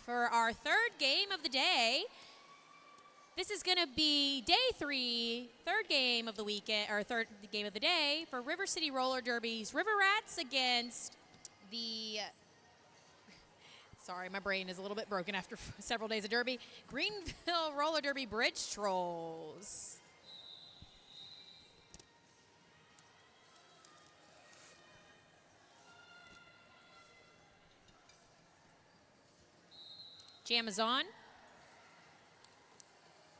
for our third game of the day. This is going to be day 3, third game of the weekend, or third game of the day for River City Roller Derby's River Rats against the, sorry, my brain is a little bit broken after several days of Derby, Greenville Roller Derby Bridge Trolls. Jam is on.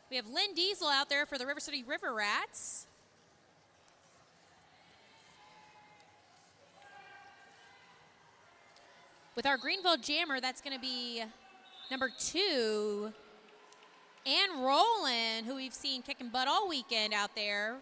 We have Lynn Diesel out there for the River City River Rats. With our Greenville Jammer, that's going to be number 2, Ann Rowland, who we've seen kicking butt all weekend out there.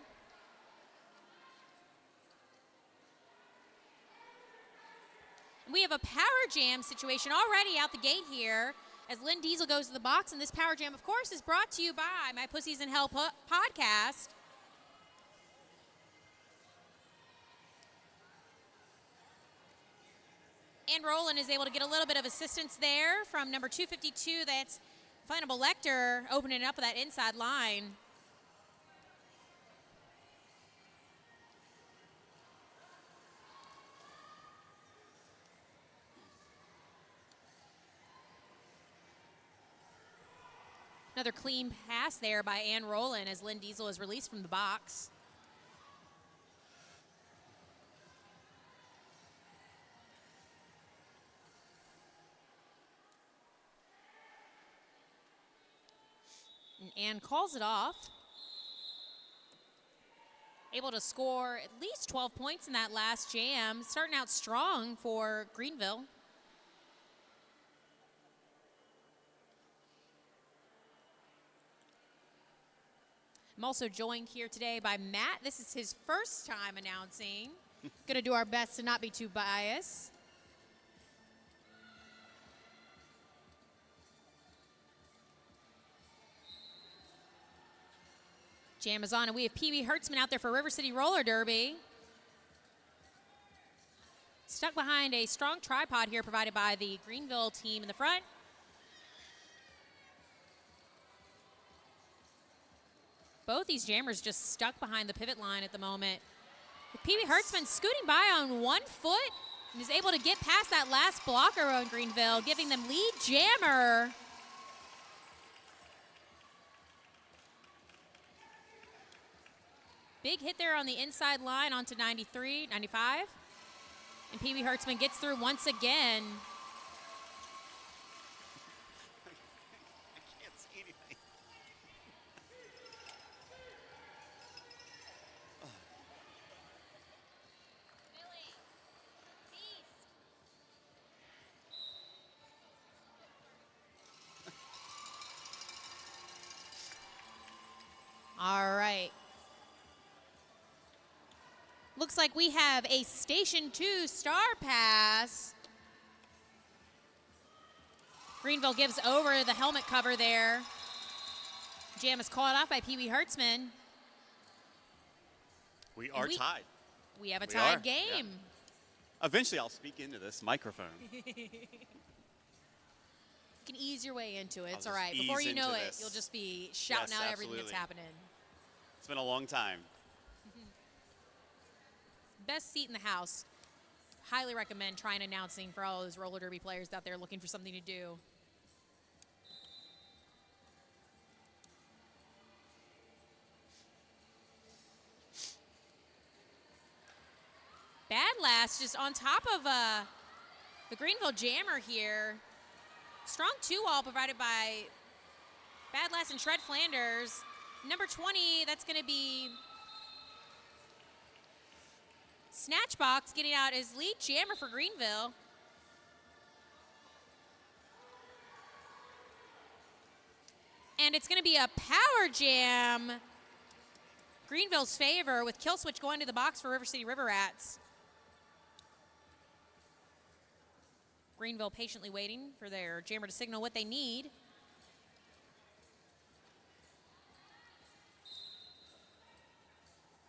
We have a power jam situation already out the gate here as Lynn Diesel goes to the box, and this power jam, of course, is brought to you by My Pussies in Hell podcast. And Roland is able to get a little bit of assistance there from number 252. That's Flammable Lecter opening it up with that inside line. Another clean pass there by Ann Rowland as Lynn Diesel is released from the box. And Ann calls it off. Able to score at least 12 points in that last jam. Starting out strong for Greenville. I'm also joined here today by Matt. This is his first time announcing. Going to do our best to not be too biased. Jam is on, and we have PB Hertzman out there for River City Roller Derby. Stuck behind a strong tripod here provided by the Greenville team in the front. Both these jammers just stuck behind the pivot line at the moment. PB Hertzman scooting by on 1 foot and is able to get past that last blocker on Greenville, giving them lead jammer. Big hit there on the inside line onto 93, 95. And PB Hertzman gets through once again. All right. Looks like we have a Station 2 star pass. Greenville gives over the helmet cover there. Jam is called off by PB Hertzman. We are tied. We have a tied game. Yeah. Eventually, I'll speak into this microphone. You can ease your way into it. It's all right. Before you know it, you'll just be shouting out everything that's happening. It's been a long time. Best seat in the house. Highly recommend trying announcing for all those roller derby players out there looking for something to do. Bad Lass just on top of the Greenville Jammer here. Strong 2-wall provided by Bad Lass and Shred Flanders. Number 20, that's going to be Snatchbox getting out his lead jammer for Greenville. And it's going to be a power jam. Greenville's favor with Kill Switch going to the box for River City River Rats. Greenville patiently waiting for their jammer to signal what they need.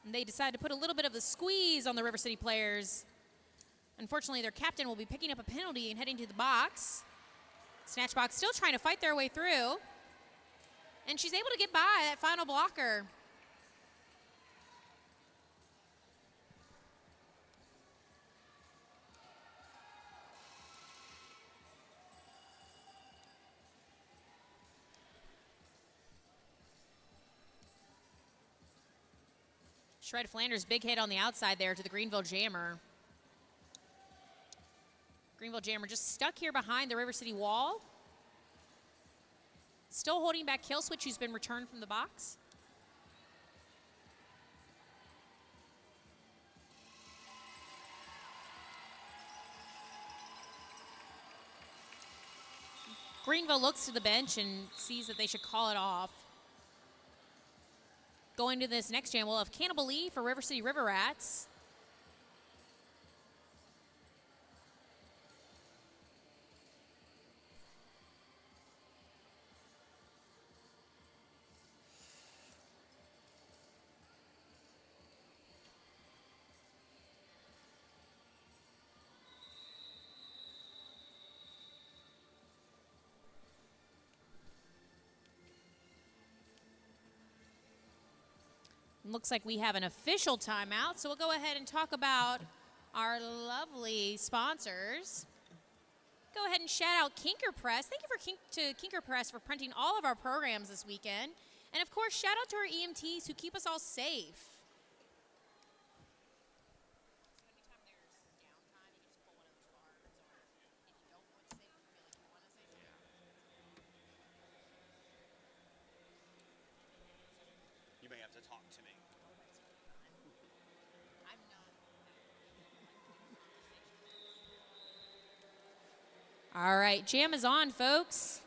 And they decide to put a little bit of the squeeze on the River City players. Unfortunately, their captain will be picking up a penalty and heading to the box. Snatchbox still trying to fight their way through. And she's able to get by that final blocker. Shred Flanders, big hit on the outside there to the Greenville Jammer. Greenville Jammer just stuck here behind the River City wall. Still holding back Kill Switch, who's been returned from the box. Greenville looks to the bench and sees that they should call it off. Going to this next jam, we'll have Cannibal Lee for River City River Rats. Looks like we have an official timeout, so we'll go ahead and talk about our lovely sponsors. Go ahead and shout out Kinker Press. Thank you to Kinker Press for printing all of our programs this weekend. And of course, shout out to our EMTs who keep us all safe. You may have to talk to me. All right, jam is on, folks.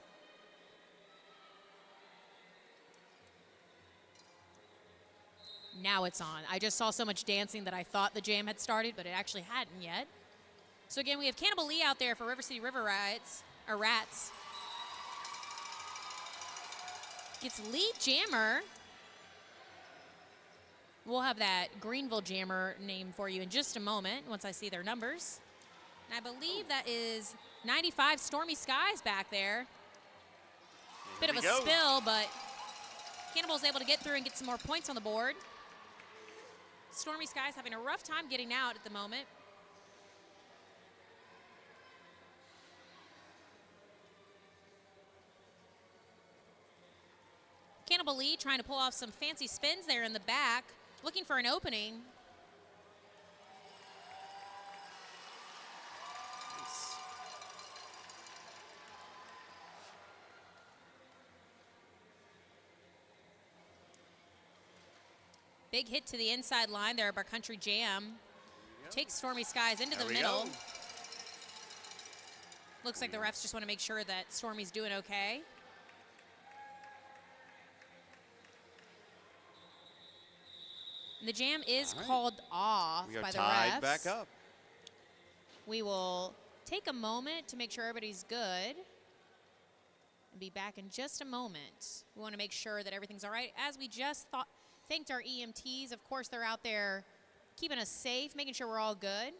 Now it's on. I just saw so much dancing that I thought the jam had started, but it actually hadn't yet. So again, we have Cannibal Lee out there for River City River Rats. Gets lead jammer. We'll have that Greenville Jammer name for you in just a moment once I see their numbers. And I believe that is 95 Stormy Skies back there. Bit of a spill, but Cannibal's able to get through and get some more points on the board. Stormy Skies having a rough time getting out at the moment. Cannibal Lee trying to pull off some fancy spins there in the back, looking for an opening. Nice. Big hit to the inside line there by Country Jam. Takes Stormy Skies into the middle. Looks like the refs just want to make sure that Stormy's doing okay. And the jam is called off by the refs. We are tied back up. We will take a moment to make sure everybody's good and be back in just a moment. We want to make sure that everything's all right. As we just thanked our EMTs. Of course, they're out there keeping us safe, making sure we're all good.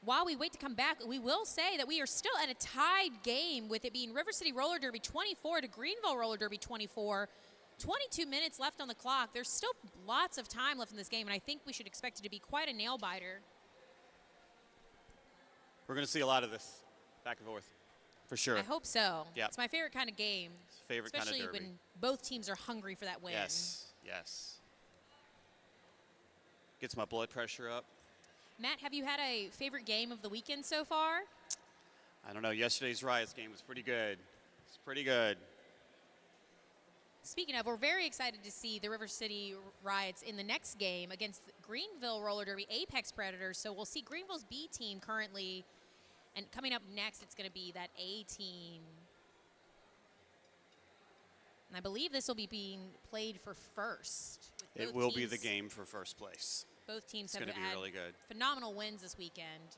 While we wait to come back, we will say that we are still at a tied game with it being River City Roller Derby 24 to Greenville Roller Derby 24. 22 minutes left on the clock. There's still lots of time left in this game, and I think we should expect it to be quite a nail-biter. We're going to see a lot of this back and forth, for sure. I hope so. Yeah. It's my favorite kind of game. Favorite kind of derby. Especially when both teams are hungry for that win. Yes, yes. Gets my blood pressure up. Matt, have you had a favorite game of the weekend so far? I don't know. Yesterday's Riots game was pretty good. It's pretty good. Speaking of, we're very excited to see the River City Riots in the next game against Greenville Roller Derby Apex Predators. So we'll see Greenville's B team currently, and coming up next, it's going to be that A team. And I believe this will be being played for first. It will be the game for first place. Both teams have had really good. Phenomenal wins this weekend.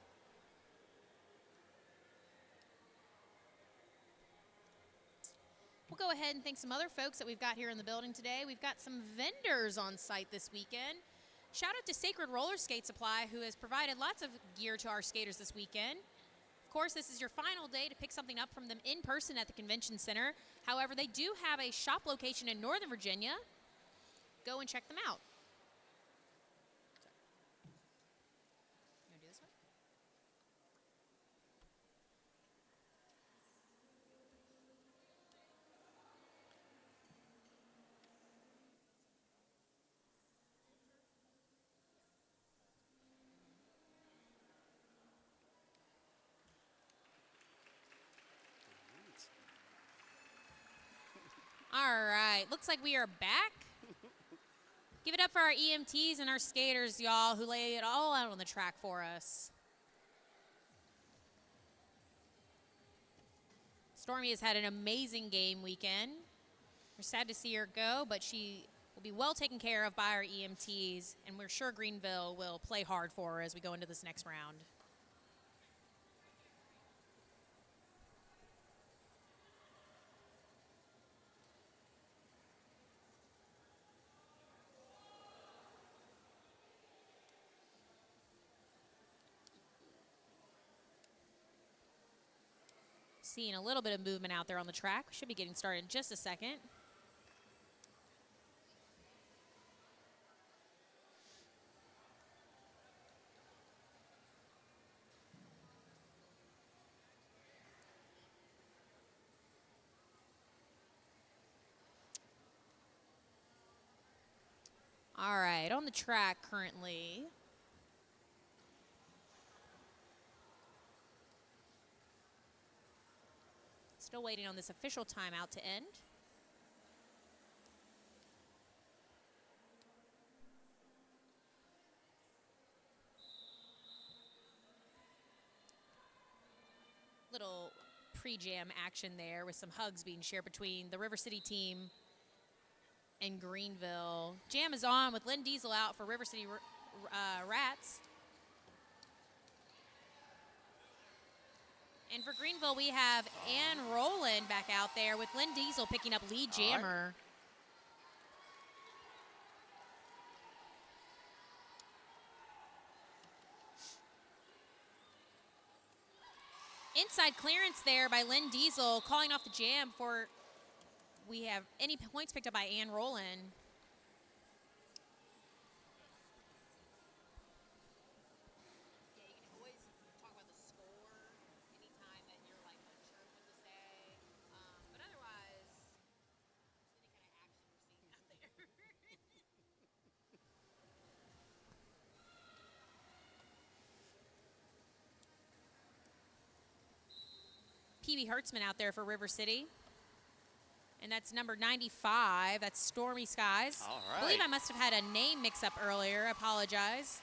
We'll go ahead and thank some other folks that we've got here in the building today. We've got some vendors on site this weekend. Shout out to Sacred Roller Skate Supply, who has provided lots of gear to our skaters this weekend. Of course, this is your final day to pick something up from them in person at the convention center. However, they do have a shop location in Northern Virginia. Go and check them out. You want to do this one? All right, looks like we are back. Give it up for our EMTs and our skaters, y'all, who lay it all out on the track for us. Stormy has had an amazing game weekend. We're sad to see her go, but she will be well taken care of by our EMTs, and we're sure Greenville will play hard for her as we go into this next round. Seeing a little bit of movement out there on the track. We should be getting started in just a second. All right, on the track currently. Still waiting on this official timeout to end. Little pre-jam action there with some hugs being shared between the River City team and Greenville. Jam is on with Lynn Diesel out for River City Rats. And for Greenville, we have Ann Rowland back out there with Lynn Diesel picking up lead jammer. Inside clearance there by Lynn Diesel, calling off the jam before we have any points picked up by Ann Rowland. PB Hertzman out there for River City. And that's number 95. That's Stormy Skies. All right. I believe I must have had a name mix-up earlier. I apologize.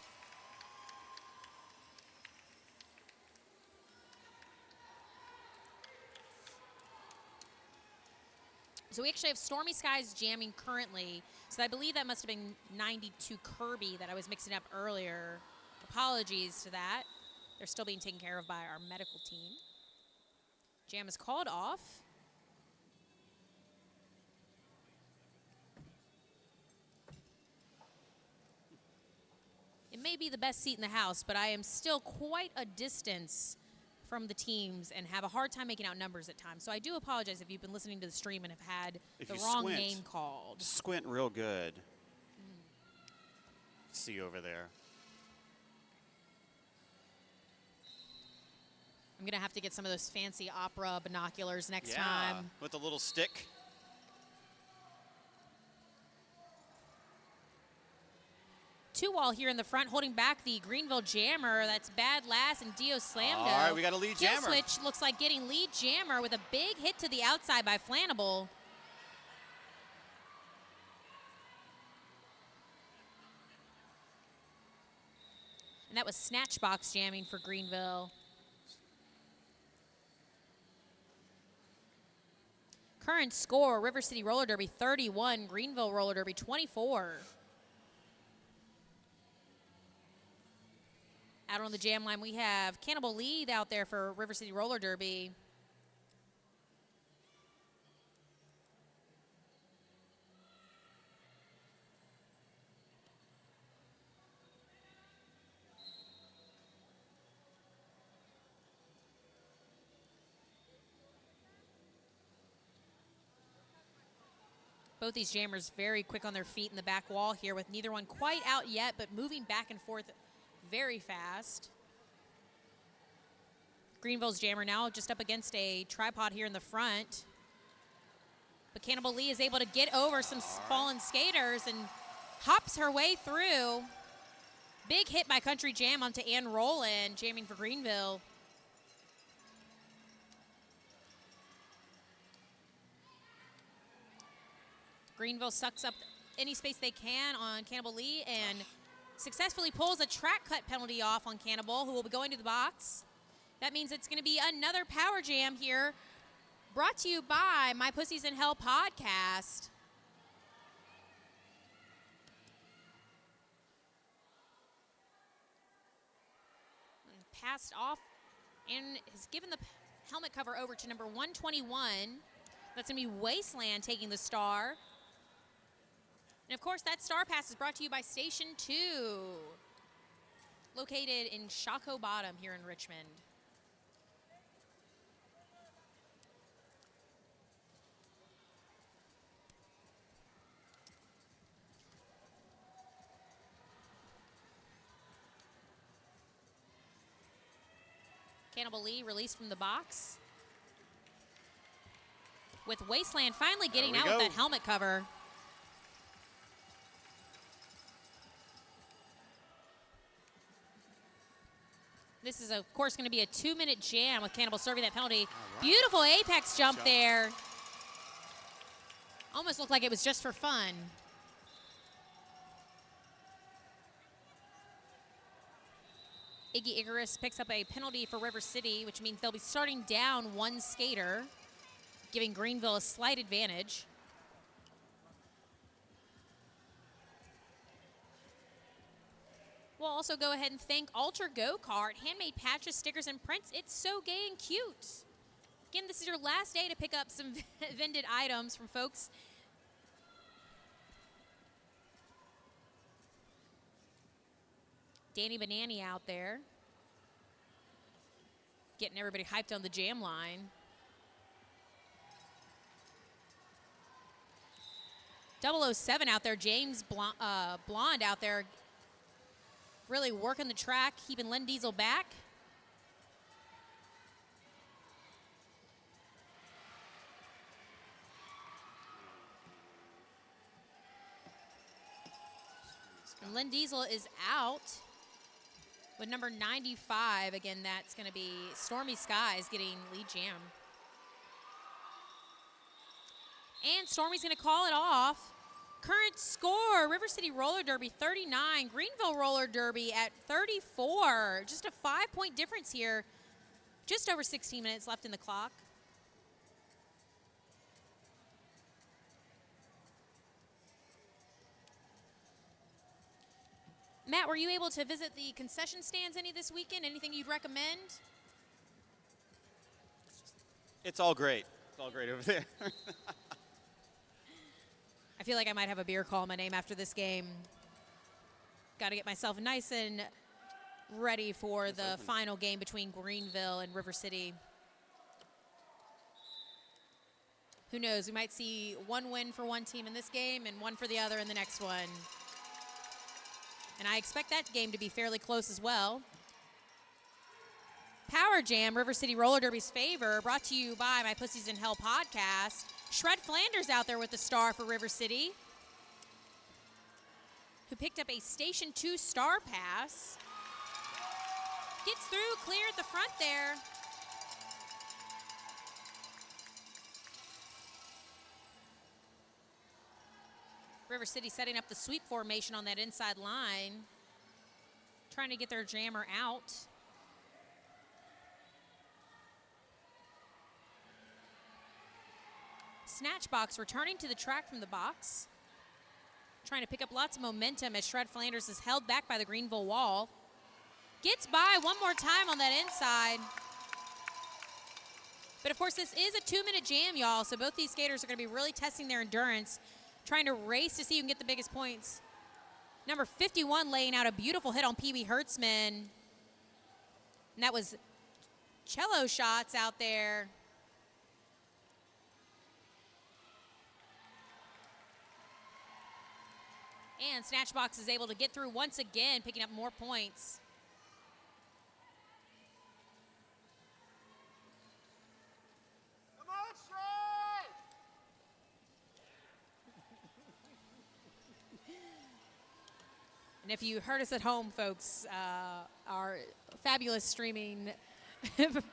So we actually have Stormy Skies jamming currently. So I believe that must have been 92 Kirby that I was mixing up earlier. Apologies to that. They're still being taken care of by our medical team. Jam is called off. It may be the best seat in the house, but I am still quite a distance from the teams and have a hard time making out numbers at times. So I do apologize if you've been listening to the stream and have had the wrong name called. Squint real good. See over there. I'm going to have to get some of those fancy opera binoculars next time. With a little stick. Two-wall here in the front, holding back the Greenville jammer. That's Bad Lass and Dio Slamgo. All right, we got a lead Kill jammer. switch looks like getting lead jammer with a big hit to the outside by Flannable. And that was snatch box jamming for Greenville. Current score, River City Roller Derby 31, Greenville Roller Derby 24. Out on the jam line, we have Cannibal Lead out there for River City Roller Derby. Both these jammers very quick on their feet in the back wall here, with neither one quite out yet, but moving back and forth very fast. Greenville's jammer now just up against a tripod here in the front. But Cannibal Lee is able to get over some fallen skaters and hops her way through. Big hit by Country Jam onto Ann Rowland, jamming for Greenville. Greenville sucks up any space they can on Cannibal Lee and successfully pulls a track cut penalty off on Cannibal, who will be going to the box. That means it's going to be another power jam here, brought to you by My Pussies in Hell podcast. And passed off and has given the helmet cover over to number 121. That's going to be Wasteland taking the star. And of course, that star pass is brought to you by Station 2, located in Shockoe Bottom here in Richmond. Cannibal Lee released from the box, with Wasteland finally getting out with that helmet cover. This is, of course, going to be a 2-minute jam with Cannibal serving that penalty. Right. Beautiful apex jump there. Almost looked like it was just for fun. Iggy Icarus picks up a penalty for River City, which means they'll be starting down one skater, giving Greenville a slight advantage. We'll also go ahead and thank Alter Go-Kart, handmade patches, stickers, and prints. It's so gay and cute. Again, this is your last day to pick up some vended items from folks. Danny Banani out there, getting everybody hyped on the jam line. .007 out there, James Blonde out there, really working the track, keeping Len Diesel back. And Len Diesel is out with number 95. Again, that's going to be Stormy Skies getting lead jam. And Stormy's going to call it off. Current score, River City Roller Derby 39, Greenville Roller Derby at 34. Just a 5-point difference here. Just over 16 minutes left in the clock. Matt, were you able to visit the concession stands any this weekend? Anything you'd recommend? It's all great. It's all great over there. I feel like I might have a beer call my name after this game. Got to get myself nice and ready for the final game between Greenville and River City. Who knows? We might see one win for one team in this game and one for the other in the next one. And I expect that game to be fairly close as well. Power Jam, River City Roller Derby's favor, brought to you by My Pussies in Hell podcast. Shred Flanders out there with the star for River City, who picked up a Station 2 star pass. Gets through, clear at the front there. River City setting up the sweep formation on that inside line, trying to get their jammer out. Snatch Box returning to the track from the box, trying to pick up lots of momentum as Shred Flanders is held back by the Greenville wall. Gets by one more time on that inside. But of course, this is a 2-minute jam, y'all, so both these skaters are going to be really testing their endurance, trying to race to see who can get the biggest points. Number 51 laying out a beautiful hit on PB Hertzman. And that was cello shots out there. And Snatchbox is able to get through once again, picking up more points. Come on, Trey! And if you heard us at home, folks, our fabulous streaming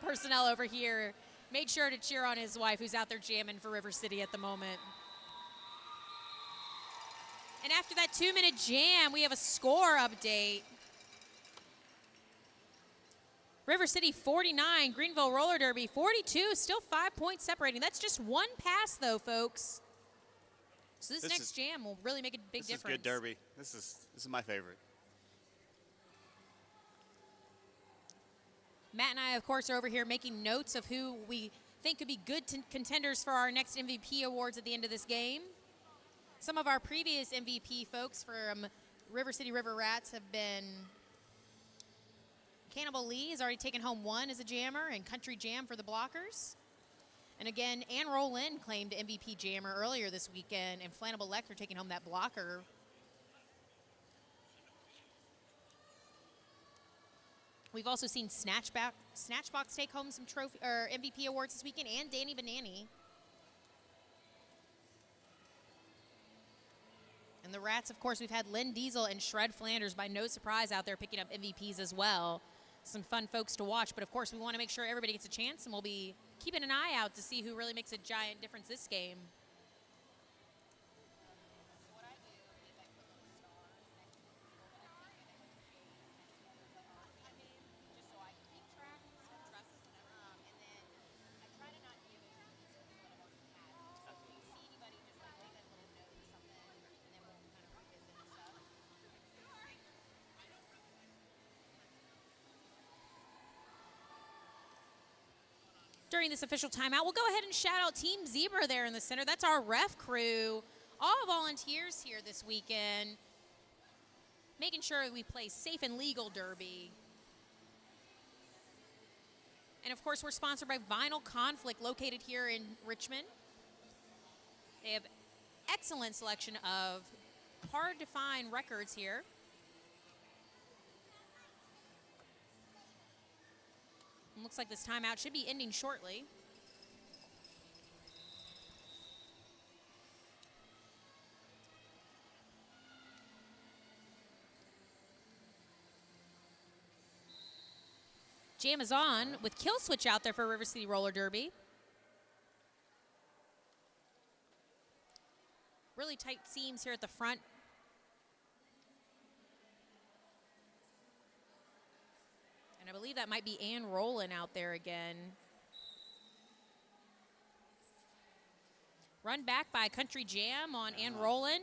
personnel over here made sure to cheer on his wife, who's out there jamming for River City at the moment. And after that 2-minute jam, we have a score update. River City 49, Greenville Roller Derby 42, still 5 points separating. That's just one pass, though, folks. So this next jam will really make a big difference. This is good derby. This is my favorite. Matt and I, of course, are over here making notes of who we think could be good contenders for our next MVP awards at the end of this game. Some of our previous MVP folks from River City River Rats have been Cannibal Lee has already taken home 1 as a jammer, and Country Jam for the blockers. And again, Ann Rollin claimed MVP jammer earlier this weekend, and Flannable Lecter taking home that blocker. We've also seen Snatchbox take home some trophy or MVP awards this weekend, and Danny Banani. And the Rats, of course, we've had Lynn Diesel and Shred Flanders, by no surprise, out there picking up MVPs as well. Some fun folks to watch, but of course we want to make sure everybody gets a chance, and we'll be keeping an eye out to see who really makes a giant difference this game. During this official timeout, we'll go ahead and shout out Team Zebra there in the center. That's our ref crew, all volunteers here this weekend, making sure we play safe and legal derby. And of course, we're sponsored by Vinyl Conflict, located here in Richmond. They have excellent selection of hard-to-find records here. Looks like this timeout should be ending shortly. Jam is on with Kill Switch out there for River City Roller Derby. Really tight seams here at the front. And I believe that might be Ann Rollin out there again. Run back by Country Jam on Ann Rollin,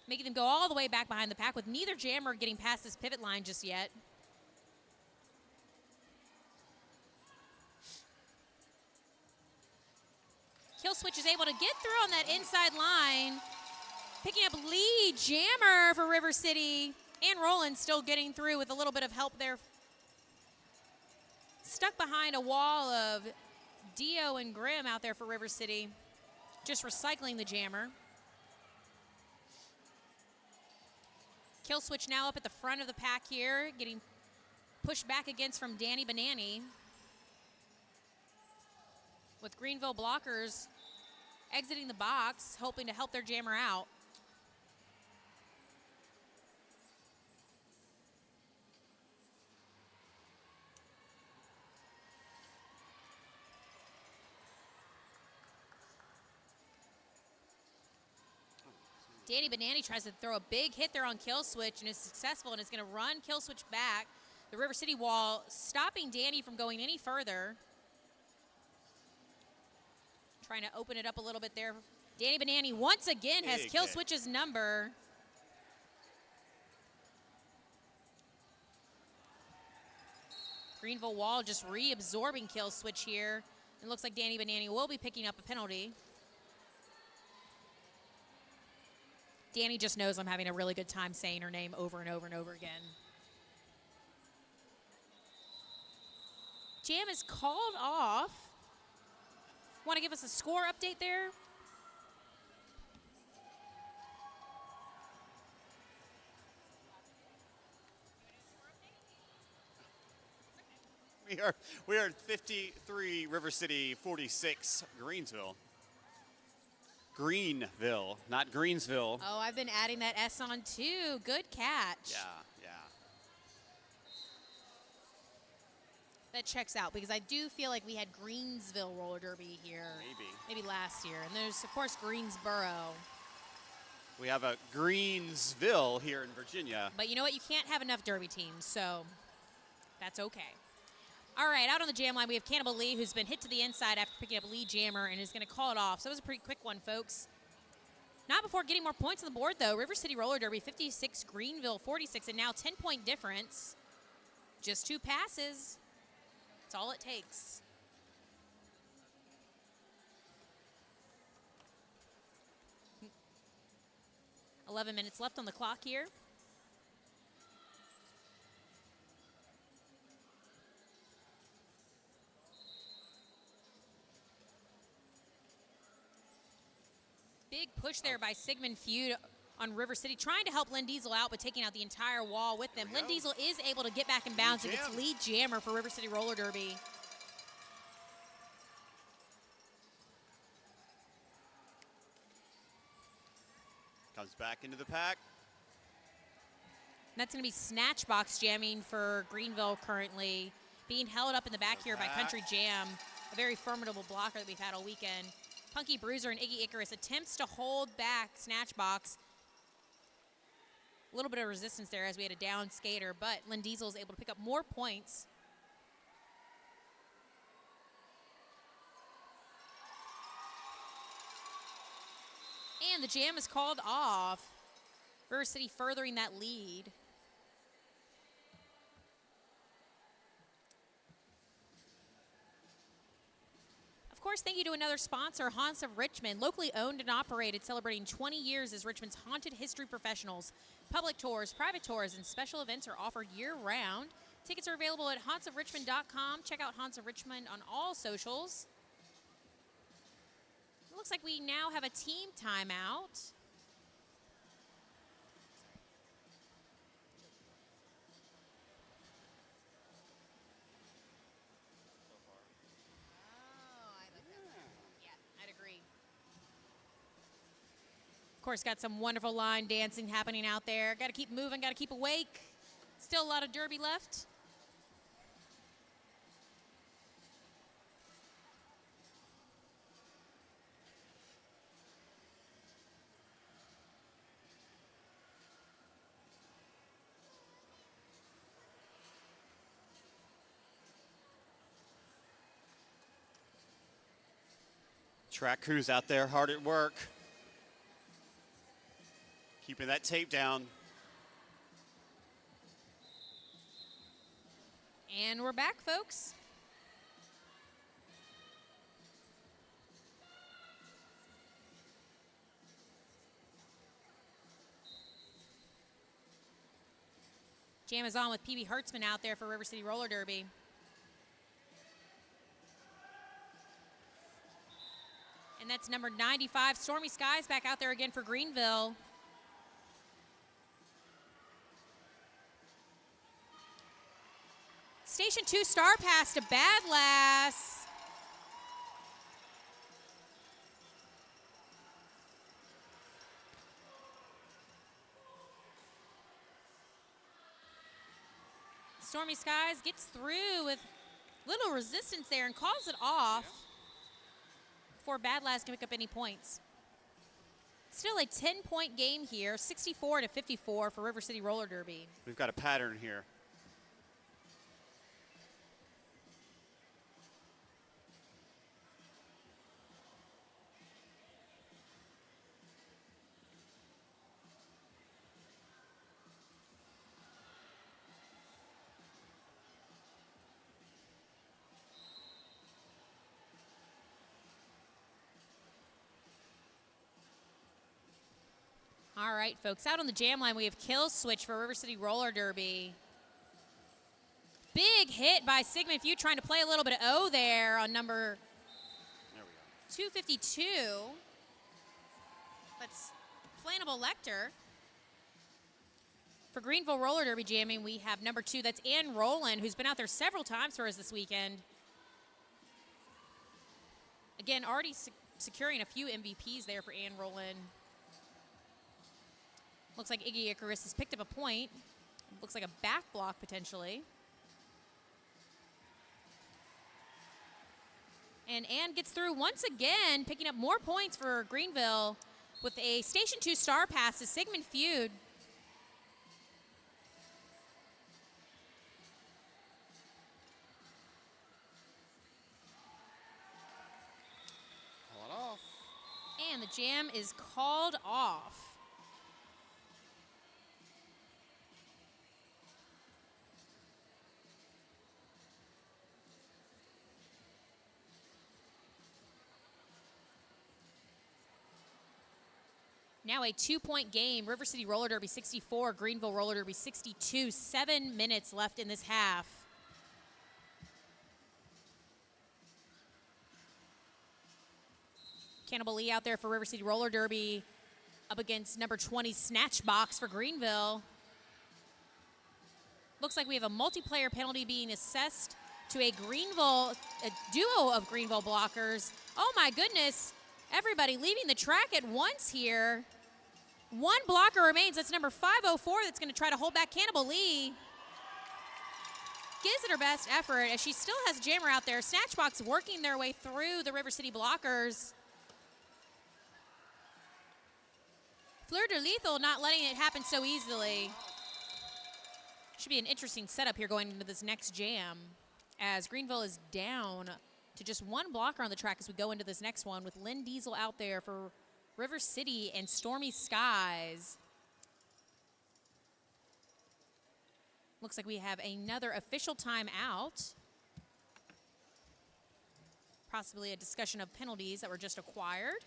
making them go all the way back behind the pack, with neither jammer getting past this pivot line just yet. Kill Switch is able to get through on that inside line, picking up lead jammer for River City. Ann Rollin still getting through with a little bit of help there. Stuck behind a wall of Dio and Grimm out there for River City, just recycling the jammer. Kill Switch now up at the front of the pack here, getting pushed back against from Danny Banani. With Greenville blockers exiting the box, hoping to help their jammer out. Danny Banani tries to throw a big hit there on Kill Switch and is successful, and is going to run Kill Switch back. The River City wall stopping Danny from going any further. Trying to open it up a little bit there. Danny Banani once again has Kill Switch's number. Greenville wall just reabsorbing Kill Switch here. It looks like Danny Banani will be picking up a penalty. Danny just knows I'm having a really good time saying her name over and over and over again. Jam is called off. Want to give us a score update there? We are 53 River City, 46 Greenville, not Greensville. Oh, I've been adding that S on too. Good catch. Yeah, yeah. That checks out because I do feel like we had Greensville roller derby here. Maybe last year. And there's, of course, Greensboro. We have a Greensville here in Virginia. But you know what? You can't have enough derby teams, so that's okay. All right, out on the jam line, we have Cannibal Lee, who's been hit to the inside after picking up a lead jammer and is going to call it off. So it was a pretty quick one, folks. Not before getting more points on the board, though. River City Roller Derby, 56, Greenville, 46, and now 10-point difference. Just 2 passes. That's all it takes. "11 minutes left on the clock here. Big push there by Sigmund Feud on River City, trying to help Lynn Diesel out, but taking out the entire wall with them. Lynn Diesel is able to get back in bounds and gets lead jammer for River City Roller Derby. Comes back into the pack. And that's going to be snatch box jamming for Greenville currently. Being held up in the back here by Country Jam, a very formidable blocker that we've had all weekend. Punky Bruiser and Iggy Icarus attempts to hold back snatch box. A little bit of resistance there as we had a down skater, but Lynn Diesel is able to pick up more points. And the jam is called off. River City furthering that lead. Of course, thank you to another sponsor, Haunts of Richmond, locally owned and operated, celebrating 20 years as Richmond's haunted history professionals. Public tours, private tours, and special events are offered year-round. Tickets are available at hauntsofrichmond.com. Check out Haunts of Richmond on all socials. It looks like we now have a team timeout. Of course, got some wonderful line dancing happening out there. Got to keep moving, got to keep awake. Still a lot of derby left. Track crews out there hard at work. Keeping that tape down. And we're back, folks. Jam is on with PB Hertzman out there for River City Roller Derby. And that's number 95, Stormy Skies, back out there again for Greenville. Station 2 star pass to Bad Lass. Stormy Skies gets through with little resistance there and calls it off before Bad Lass can pick up any points. Still a 10-point game here, 64-54 for River City Roller Derby. We've got a pattern here. All right, folks, out on the jam line, we have Kill Switch for River City Roller Derby. Big hit by Sigmund Feud, trying to play a little bit of O there on number 252. That's Flannable Lecter. For Greenville Roller Derby jamming, we have number 2. That's Ann Rowland, who's been out there several times for us this weekend. Again, already securing a few MVPs there for Ann Rowland. Looks like Iggy Icarus has picked up a point. Looks like a back block potentially. And Ann gets through once again, picking up more points for Greenville with a Station 2 star pass to Sigmund Feud. Pull it off. And the jam is called off. Now a 2-point game. River City Roller Derby 64, Greenville Roller Derby 62. 7 minutes left in this half. Cannibal Lee out there for River City Roller Derby up against number 20 Snatch Box for Greenville. Looks like we have a multiplayer penalty being assessed to a duo of Greenville blockers. Oh my goodness, everybody leaving the track at once here. One blocker remains, that's number 504 that's gonna try to hold back Cannibal Lee. Gives it her best effort as she still has Jammer out there. Snatchbox working their way through the River City blockers. Fleur de Lethal not letting it happen so easily. Should be an interesting setup here going into this next jam as Greenville is down to just one blocker on the track as we go into this next one with Lynn Diesel out there for River City and Stormy Skies. Looks like we have another official timeout. Possibly a discussion of penalties that were just acquired.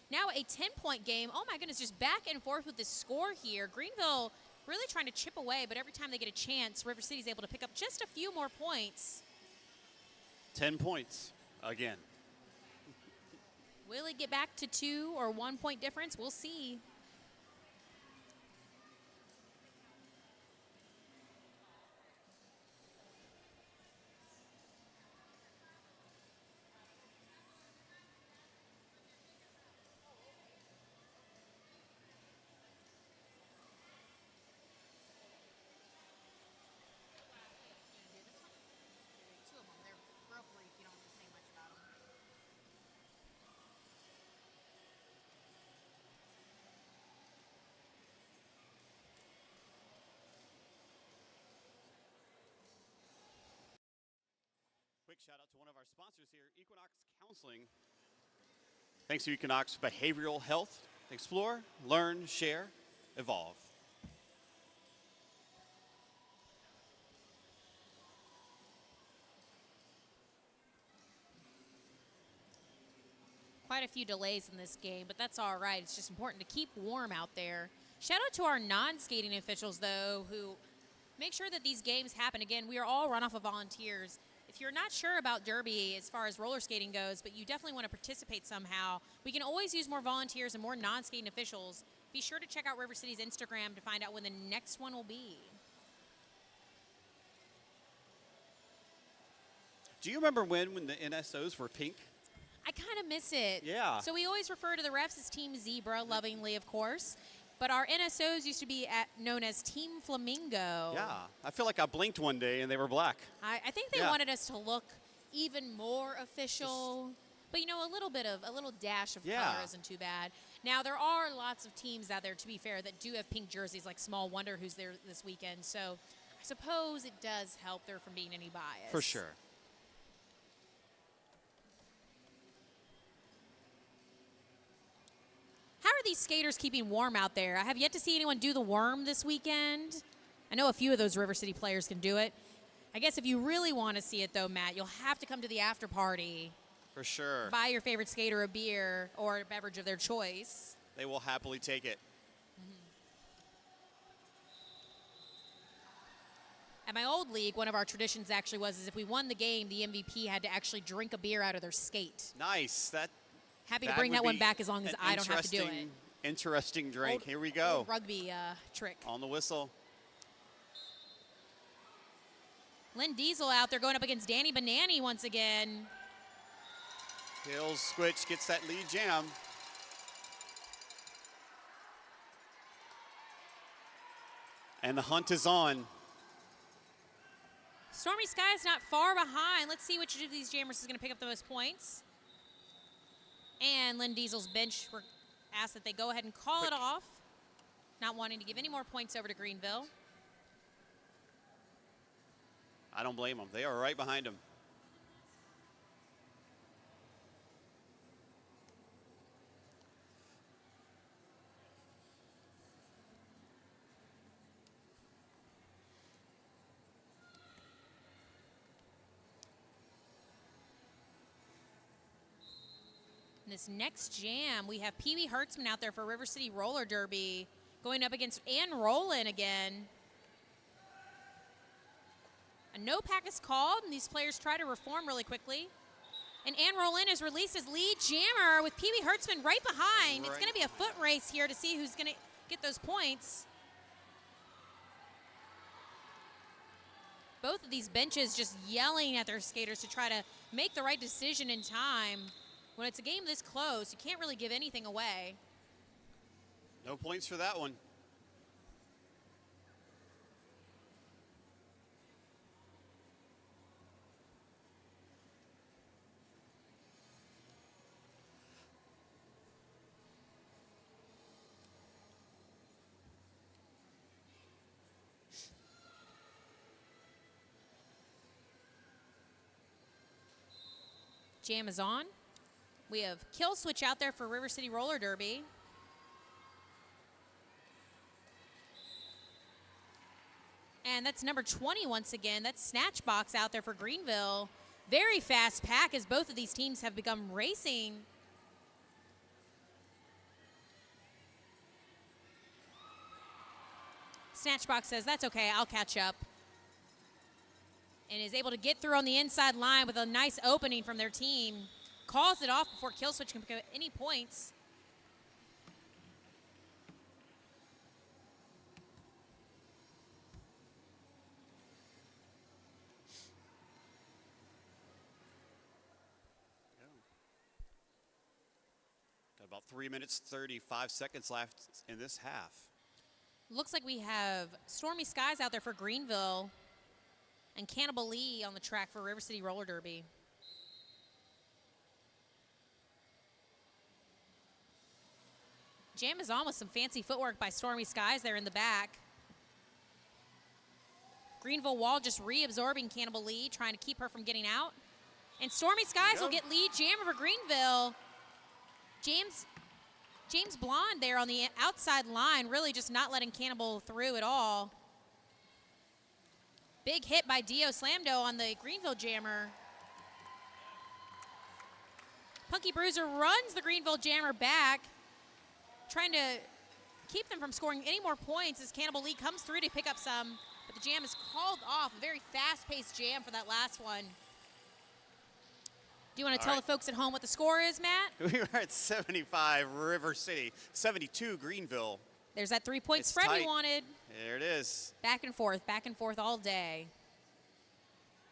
Now a 10-point game. Oh my goodness, just back and forth with the score here. Greenville really trying to chip away, but every time they get a chance, River City's able to pick up just a few more points. 10 points again. Will it get back to 2 or 1 point difference? We'll see. Quick shout out to one of our sponsors here, Equinox Counseling. Thanks to Equinox Behavioral Health. Explore, learn, share, evolve. Quite a few delays in this game, but that's all right. It's just important to keep warm out there. Shout out to our non-skating officials, though, who make sure that these games happen. Again, we are all run off of volunteers. If you're not sure about Derby as far as roller skating goes, but you definitely want to participate somehow, we can always use more volunteers and more non-skating officials. Be sure to check out River City's Instagram to find out when the next one will be. Do you remember when the NSOs were pink? I kind of miss it. Yeah. So we always refer to the refs as Team Zebra, lovingly, of course. But our NSOs used to be known as Team Flamingo. Yeah. I feel like I blinked one day and they were black. I think they wanted us to look even more official. But, you know, a little dash of color isn't too bad. Now, there are lots of teams out there, to be fair, that do have pink jerseys, like Small Wonder, who's there this weekend. So I suppose it does help there from being any bias. For sure. How are these skaters keeping warm out there? I have yet to see anyone do the worm this weekend. I know a few of those River City players can do it. I guess if you really want to see it, though, Matt, you'll have to come to the after party. For sure. Buy your favorite skater a beer or a beverage of their choice. They will happily take it. At my old league, one of our traditions actually was is if we won the game, the MVP had to actually drink a beer out of their skate. Nice. Happy to bring that one back as long as I don't have to do it. Interesting drink. Here we go. Old rugby trick. On the whistle. Lynn Diesel out there going up against Danny Banani once again. Hills switch gets that lead jam. And the hunt is on. Stormy Sky is not far behind. Let's see which of these jammers is going to pick up the most points. And Lynn Diesel's bench were asked that they go ahead and call it off, not wanting to give any more points over to Greenville. I don't blame them. They are right behind them. In this next jam, we have Pee Wee Hertzman out there for River City Roller Derby, going up against Ann Rowland again. A no pack is called, and these players try to reform really quickly. And Ann Rowland is released as lead jammer with Pee Wee Hertzman right behind. It's going to be a foot race here to see who's going to get those points. Both of these benches just yelling at their skaters to try to make the right decision in time. When it's a game this close, you can't really give anything away. No points for that one. Jam is on. We have Kill Switch out there for River City Roller Derby. And that's number 20 once again. That's Snatch Box out there for Greenville. Very fast pack as both of these teams have become racing. Snatch Box says, that's okay, I'll catch up. And is able to get through on the inside line with a nice opening from their team. Calls it off before Kill Switch can pick up any points. Got about 3 minutes, 35 seconds left in this half. Looks like we have Stormy Skies out there for Greenville and Cannibal Lee on the track for River City Roller Derby. Jam is on with some fancy footwork by Stormy Skies there in the back. Greenville Wall just reabsorbing Cannibal Lee, trying to keep her from getting out. And Stormy Skies will get lead jammer for Greenville. James Blonde there on the outside line, really just not letting Cannibal through at all. Big hit by Dio Slamdo on the Greenville jammer. Punky Bruiser runs the Greenville jammer back, trying to keep them from scoring any more points as Cannibal Lee comes through to pick up some, but the jam is called off. A very fast-paced jam for that last one. Do you want to tell the folks at home what the score is, Matt? We are at 75 River City, 72 Greenville. There's that three-point spread we wanted. There it is. Back and forth all day.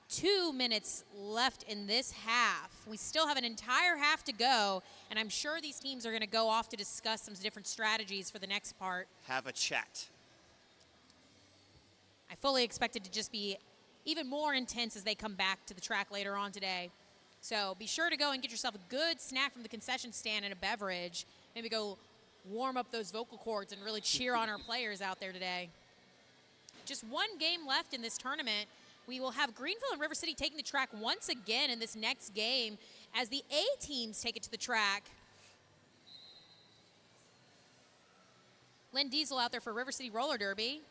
2 minutes left in this half. We still have an entire half to go, and I'm sure these teams are going to go off to discuss some different strategies for the next part. Have a chat. I fully expect it to just be even more intense as they come back to the track later on today. So be sure to go and get yourself a good snack from the concession stand and a beverage. Maybe go warm up those vocal cords and really cheer on our players out there today. Just one game left in this tournament. We will have Greenville and River City taking the track once again in this next game as the A teams take it to the track. Lynn Diesel out there for River City Roller Derby.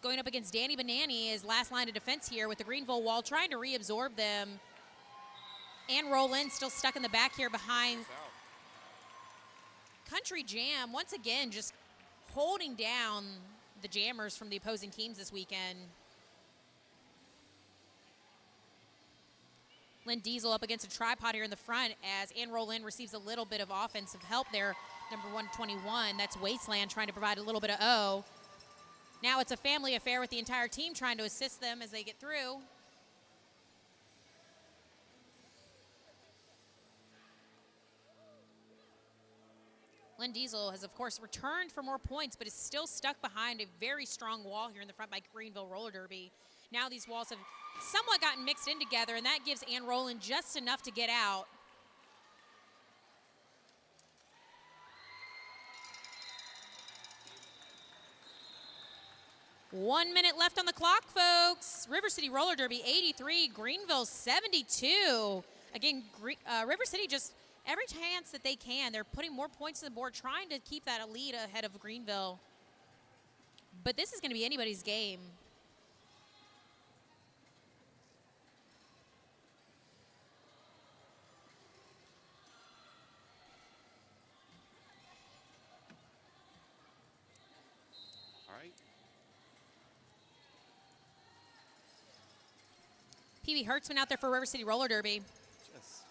Going up against Danny Banani is last line of defense here with the Greenville Wall trying to reabsorb them. Ann Rowland still stuck in the back here behind Country Jam. Once again, just holding down the jammers from the opposing teams this weekend. Lynn Diesel up against a tripod here in the front as Ann Rowland receives a little bit of offensive help there. Number 121, that's Wasteland trying to provide a little bit of O. Now it's a family affair with the entire team trying to assist them as they get through. Lynn Diesel has, of course, returned for more points, but is still stuck behind a very strong wall here in the front by Greenville Roller Derby. Now these walls have somewhat gotten mixed in together, and that gives Ann Rowland just enough to get out. One minute left on the clock, folks. River City Roller Derby 83, Greenville 72. Again, River City just every chance that they can, they're putting more points on the board, trying to keep that lead ahead of Greenville. But this is going to be anybody's game. All right. PB Hertzman out there for River City Roller Derby. Just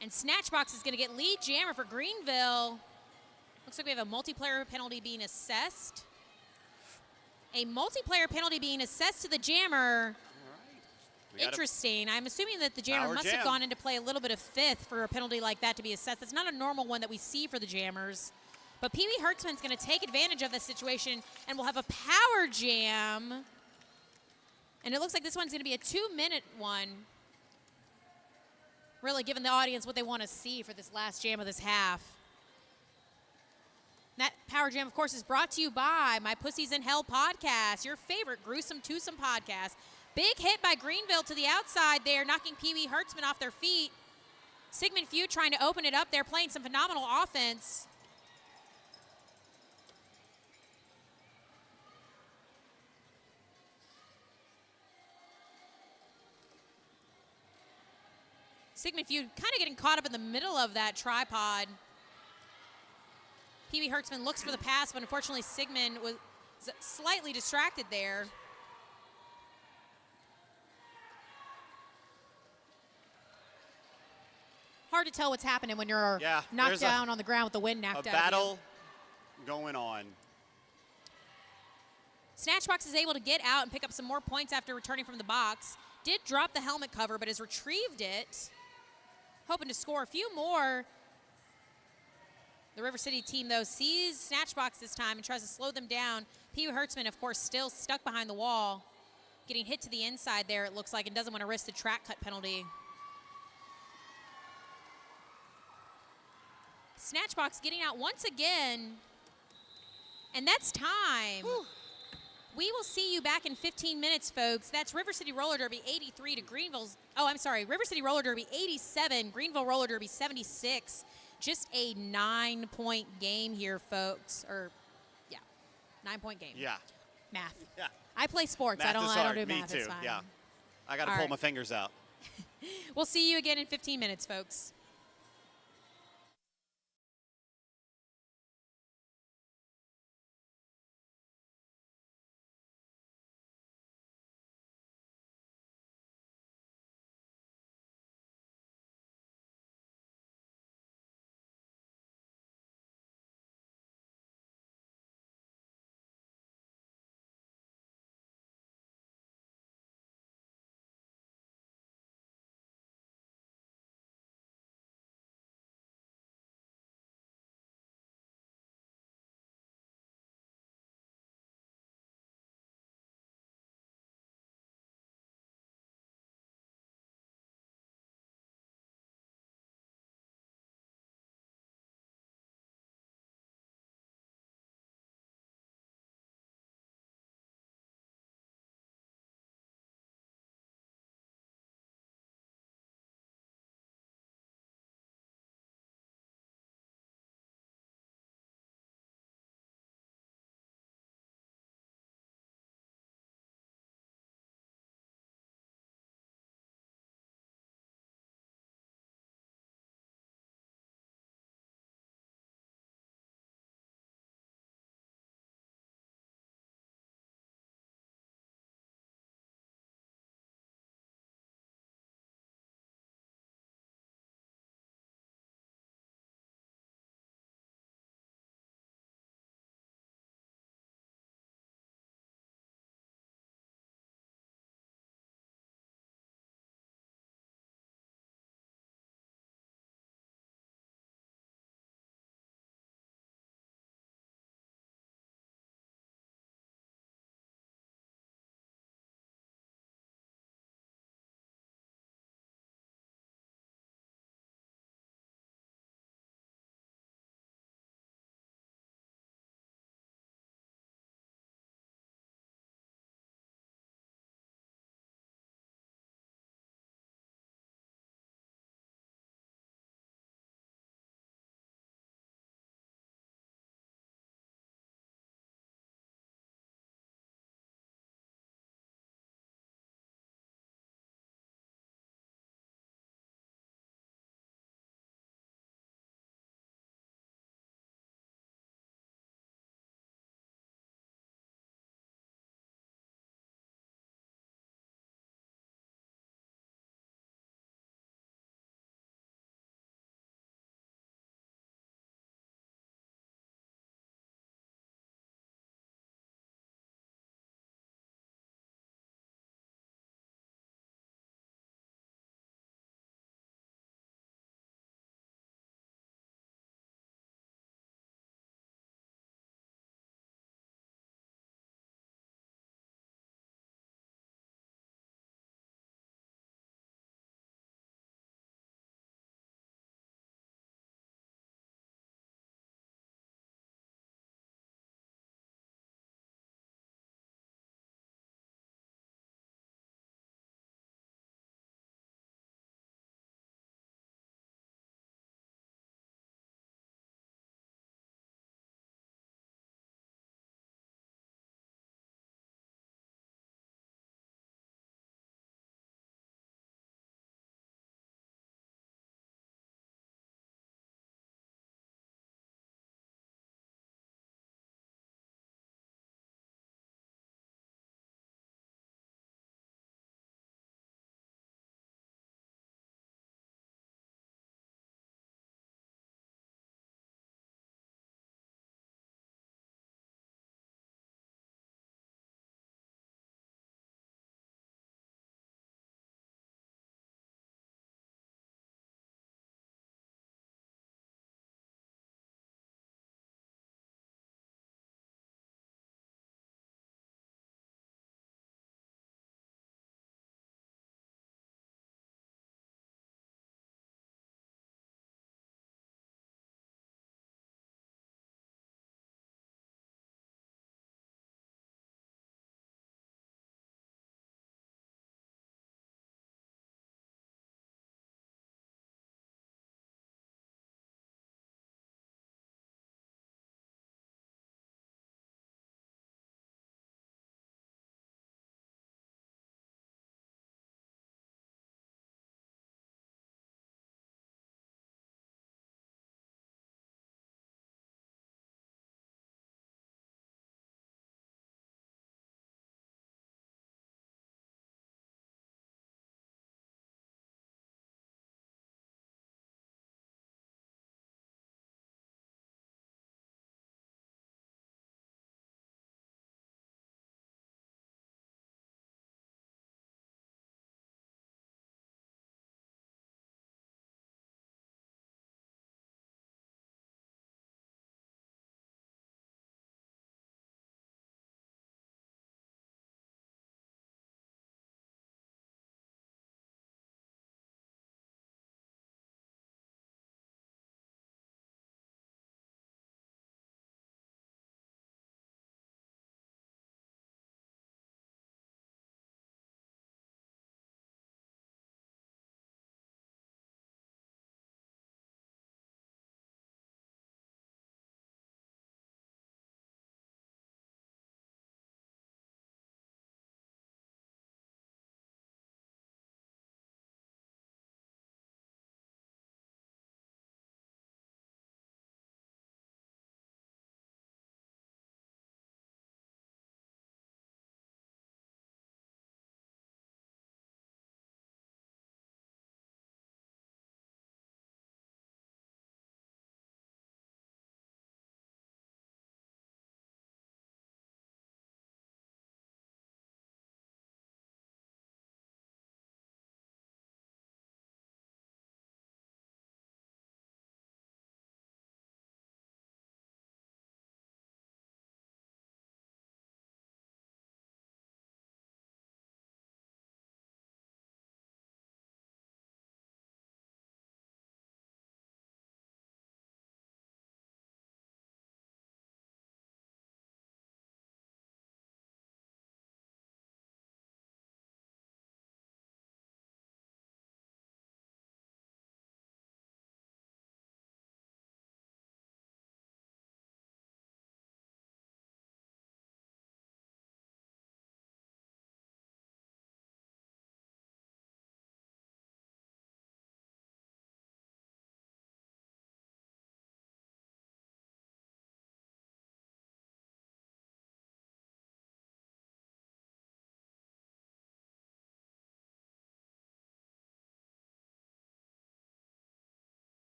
And Snatchbox is going to get lead jammer for Greenville. Looks like we have a multiplayer penalty being assessed. A multiplayer penalty being assessed to the jammer. Interesting. I'm assuming that the jammer must have gone into play a little bit of fifth for a penalty like that to be assessed. That's not a normal one that we see for the jammers. But PB Hertzman's going to take advantage of this situation and we'll have a power jam. And it looks like this one's going to be a 2-minute one. Really giving the audience what they want to see for this last jam of this half. That power jam, of course, is brought to you by My Pussies in Hell podcast, your favorite gruesome twosome podcast. Big hit by Greenville to the outside there, knocking PB Hertzman off their feet. Sigmund Feud trying to open it up there, playing some phenomenal offense. Sigmund Feud kind of getting caught up in the middle of that tripod. PB Hertzman looks for the pass, but unfortunately Sigmund was slightly distracted there. Hard to tell what's happening when you're knocked down on the ground with the wind knocked out. A battle going on. Snatchbox is able to get out and pick up some more points after returning from the box. Did drop the helmet cover, but has retrieved it. Hoping to score a few more. The River City team, though, sees Snatchbox this time and tries to slow them down. P.U. Hertzman, of course, still stuck behind the wall. Getting hit to the inside there, it looks like, and doesn't want to risk the track cut penalty. Snatchbox getting out once again. And that's time. Whew. We will see you back in 15 minutes, folks. That's River City Roller Derby 83 to Greenville's. Oh, I'm sorry. River City Roller Derby 87, Greenville Roller Derby 76. Just a 9-point game here, folks. Or, yeah, 9-point game. Yeah. Math. Yeah. I play sports. Math I don't do Me math. too. It's fine. Yeah. I got to pull my fingers out. We'll see you again in 15 minutes, folks.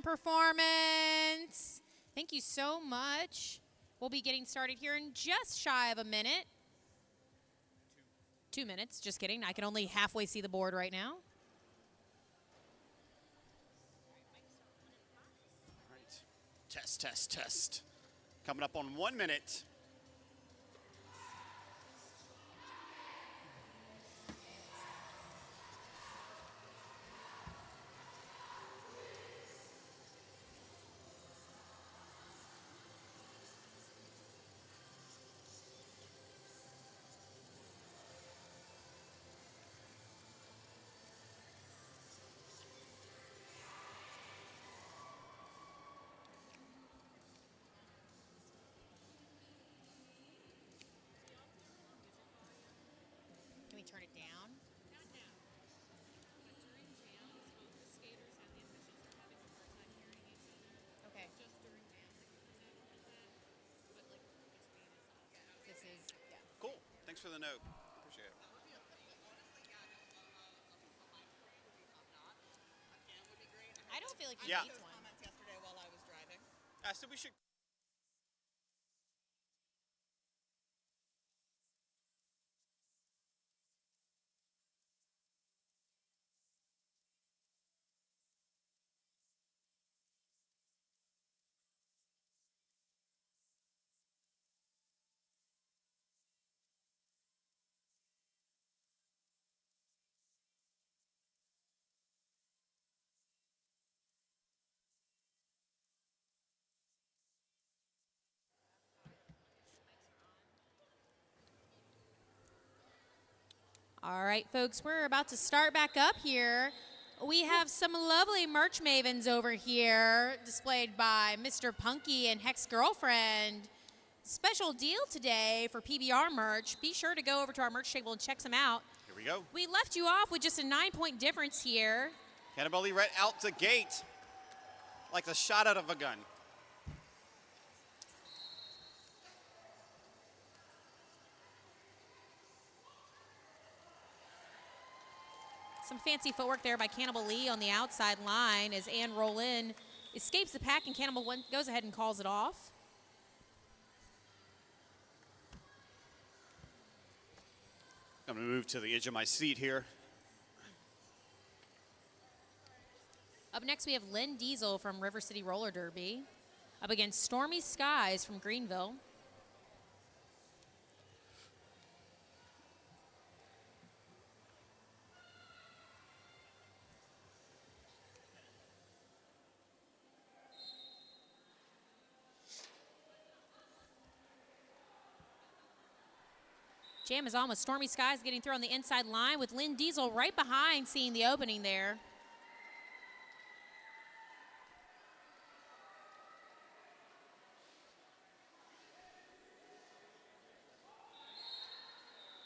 performance. Thank you so much. We'll be getting started here in just shy of a minute. 2 minutes, just kidding. I can only halfway see the board right now. All right. Test, test, test. Coming up on 1 minute. Can we turn it down? Okay. This is, yeah. Cool. Thanks for the note. Appreciate it. I don't feel like he Yeah. needs one. Yesterday while I was driving. So we should. All right, folks, we're about to start back up here. We have some lovely merch mavens over here, displayed by Mr. Punky and Hex Girlfriend. Special deal today for PBR merch. Be sure to go over to our merch table and check some out. Here we go. We left you off with just a 9-point difference here. Cannonball right out the gate. Like the shot out of a gun. Some fancy footwork there by Cannibal Lee on the outside line as Ann Rollin escapes the pack and Cannibal goes ahead and calls it off. I'm going to move to the edge of my seat here. Up next, we have Lynn Diesel from River City Roller Derby up against Stormy Skies from Greenville. Jam is on with Stormy Skies getting through on the inside line with Lynn Diesel right behind, seeing the opening there.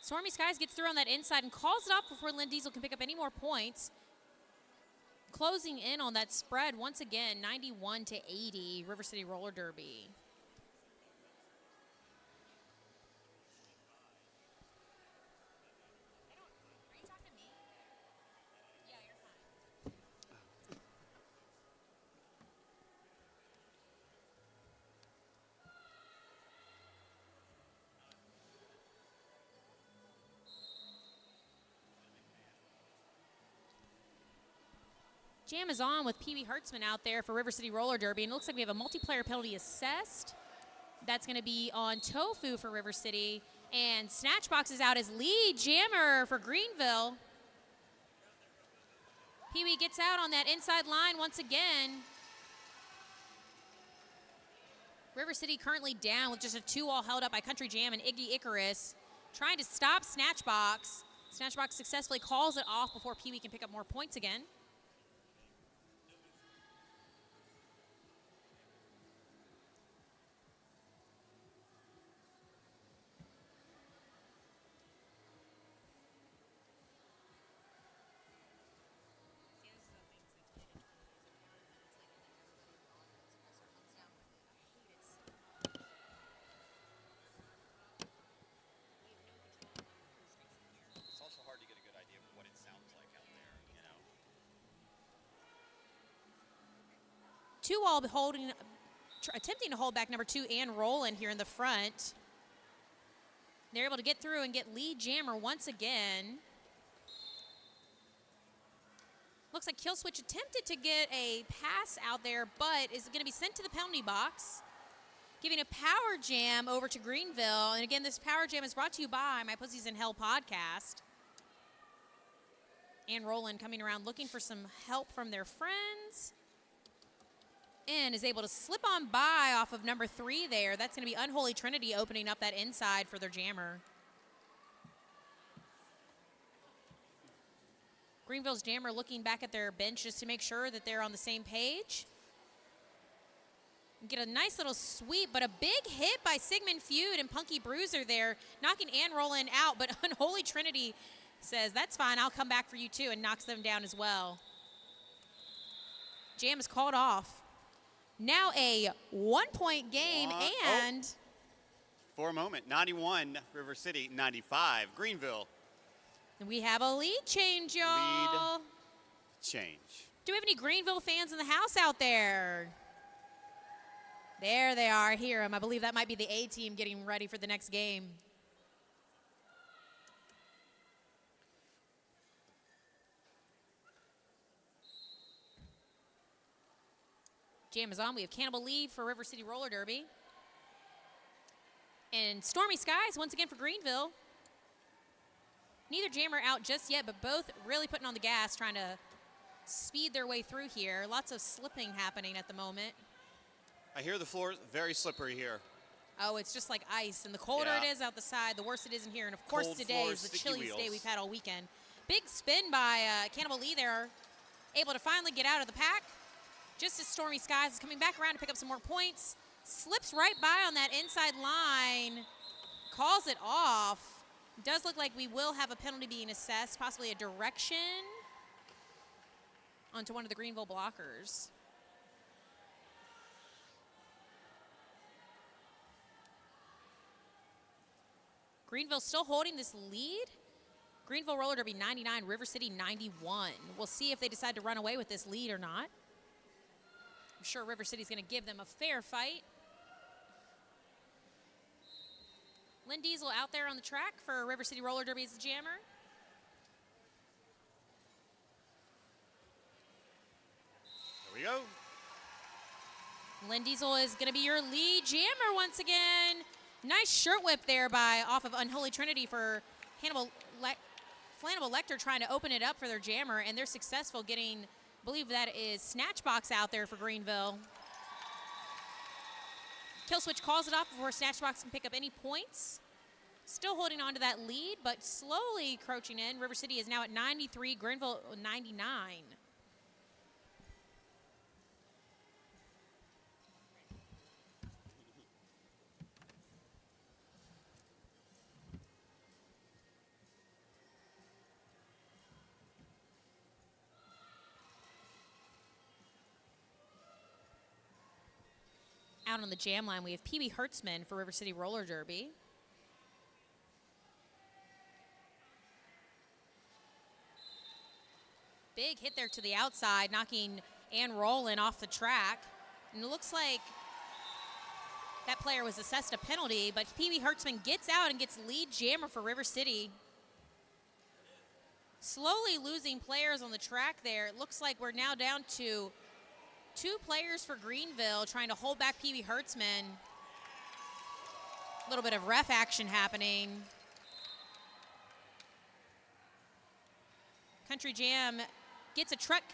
Stormy Skies gets through on that inside and calls it off before Lynn Diesel can pick up any more points. Closing in on that spread once again, 91-80, River City Roller Derby. Jam is on with PB Hertzman out there for River City Roller Derby, and it looks like we have a multiplayer penalty assessed. That's going to be on Tofu for River City, and Snatchbox is out as lead jammer for Greenville. Pee-wee gets out on that inside line once again. River City currently down with just a 2-all held up by Country Jam and Iggy Icarus, trying to stop Snatchbox. Snatchbox successfully calls it off before Pee-wee can pick up more points again. It's also hard to get a good idea of what it sounds like out there, you know. Two all attempting to hold back number 2, Ann Rowland, here in the front. They're able to get through and get lead jammer once again. Looks like Killswitch attempted to get a pass out there, but is going to be sent to the penalty box, giving a power jam over to Greenville. And again, this power jam is brought to you by My Pussies in Hell podcast. Ann Rowland coming around looking for some help from their friends, and is able to slip on by off of number 3 there. That's going to be Unholy Trinity opening up that inside for their jammer. Greenville's jammer looking back at their bench just to make sure that they're on the same page. Get a nice little sweep, but a big hit by Sigmund Feud and Punky Bruiser there, knocking Ann Rowland out, but Unholy Trinity says, that's fine, I'll come back for you too, and knocks them down as well. Jam is called off. Now a 1-point game, and... For a moment, 91, River City, 95, Greenville. And we have a lead change, y'all. Lead change. Do we have any Greenville fans in the house out there? There they are. I hear them. I believe that might be the A team getting ready for the next game. Jam is on. We have Cannibal Lee for River City Roller Derby. And Stormy Skies once again for Greenville. Neither jammer out just yet, but both really putting on the gas, trying to speed their way through here. Lots of slipping happening at the moment. I hear the floor is very slippery here. Oh, it's just like ice. And the colder it is out the side, the worse it is in here. And, of course, Cold today floors, is the sticky chilliest day wheels. we've had all weekend. Big spin by Cannibal Lee there, able to finally get out of the pack. Just as Stormy Skies is coming back around to pick up some more points. Slips right by on that inside line. Calls it off. Does look like we will have a penalty being assessed, possibly a direction onto one of the Greenville blockers. Greenville still holding this lead. Greenville Roller Derby 99, River City 91. We'll see if they decide to run away with this lead or not. I'm sure River City's going to give them a fair fight. Lynn Diesel out there on the track for River City Roller Derby as the jammer. There we go. Lynn Diesel is going to be your lead jammer once again. Nice shirt whip there off of Unholy Trinity for Flannable Lecter trying to open it up for their jammer, and they're successful getting, I believe that is Snatchbox out there for Greenville. Killswitch calls it off before Snatchbox can pick up any points. Still holding on to that lead, but slowly crouching in. River City is now at 93, Greenville 99. Out on the jam line, we have PB Hertzman for River City Roller Derby. Big hit there to the outside, knocking Ann Rowland off the track. And it looks like that player was assessed a penalty, but PB Hertzman gets out and gets lead jammer for River City. Slowly losing players on the track there. It looks like we're now down to 2 players for Greenville trying to hold back PB Hertzman. A little bit of ref action happening. Country Jam gets a track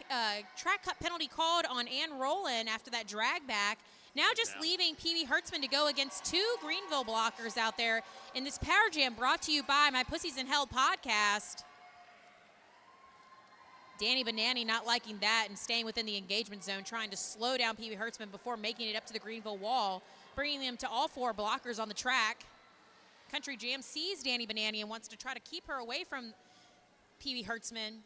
cut penalty called on Ann Rowland after that drag back. Now just leaving PB Hertzman to go against 2 Greenville blockers out there in this Power Jam brought to you by My Pussies in Hell podcast. Danny Banani not liking that and staying within the engagement zone, trying to slow down PB Hertzman before making it up to the Greenville wall, bringing them to all 4 blockers on the track. Country Jam sees Danny Banani and wants to try to keep her away from PB Hertzman.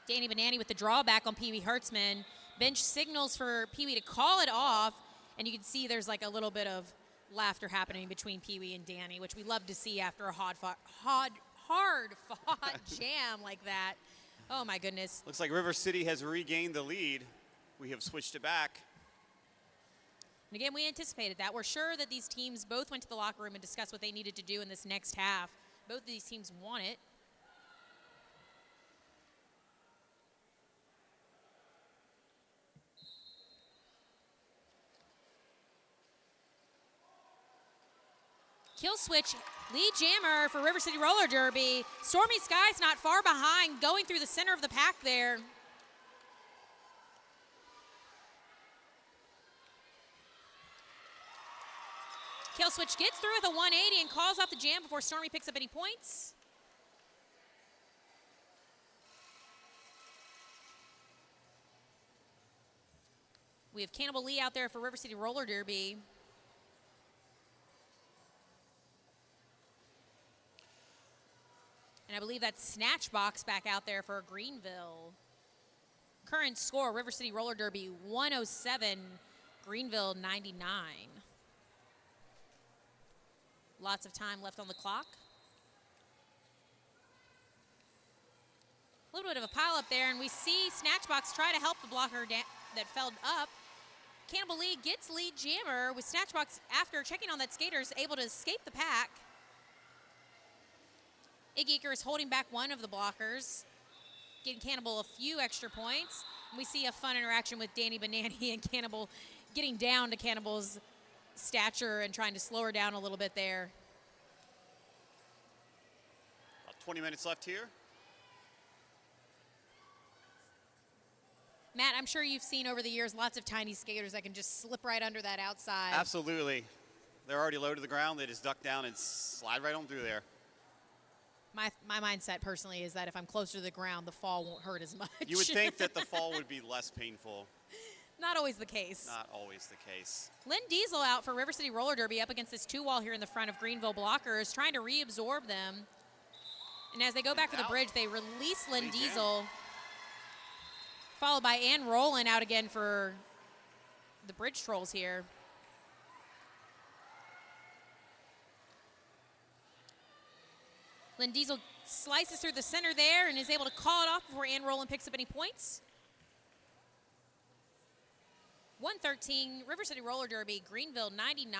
Danny Banani with the drawback on PB Hertzman. Bench signals for PB to call it off, and you can see there's like a little bit of laughter happening between Pee Wee and Danny, which we love to see after a hard-fought jam like that. Oh, my goodness. Looks like River City has regained the lead. We have switched it back. And again, we anticipated that. We're sure that these teams both went to the locker room and discussed what they needed to do in this next half. Both of these teams want it. Kill switch, lead jammer for River City Roller Derby. Stormy Skies not far behind, going through the center of the pack there. Kill switch gets through with a 180 and calls off the jam before Stormy picks up any points. We have Cannibal Lee out there for River City Roller Derby. And I believe that's Snatch Box back out there for Greenville. Current score, River City Roller Derby 107, Greenville 99. Lots of time left on the clock. A little bit of a pile up there, and we see Snatch Box try to help the blocker that fell up. Cannibal Lee gets lead jammer with Snatch Box after checking on that skater is able to escape the pack. Iggy Eaker is holding back one of the blockers, getting Cannibal a few extra points. We see a fun interaction with Danny Banani and Cannibal getting down to Cannibal's stature and trying to slow her down a little bit there. About 20 minutes left here. Matt, I'm sure you've seen over the years lots of tiny skaters that can just slip right under that outside. Absolutely. They're already low to the ground. They just duck down and slide right on through there. My mindset personally is that if I'm closer to the ground, the fall won't hurt as much. You would think that the fall would be less painful. Not always the case. Not always the case. Lynn Diesel out for River City Roller Derby up against this two-wall here in the front of Greenville blockers, trying to reabsorb them. And as they go back for the bridge, they release Lynn Diesel, followed by Ann Rowland out again for the bridge trolls here. Lynn Diesel slices through the center there and is able to call it off before Ann Rowland picks up any points. 113, River City Roller Derby, Greenville 99.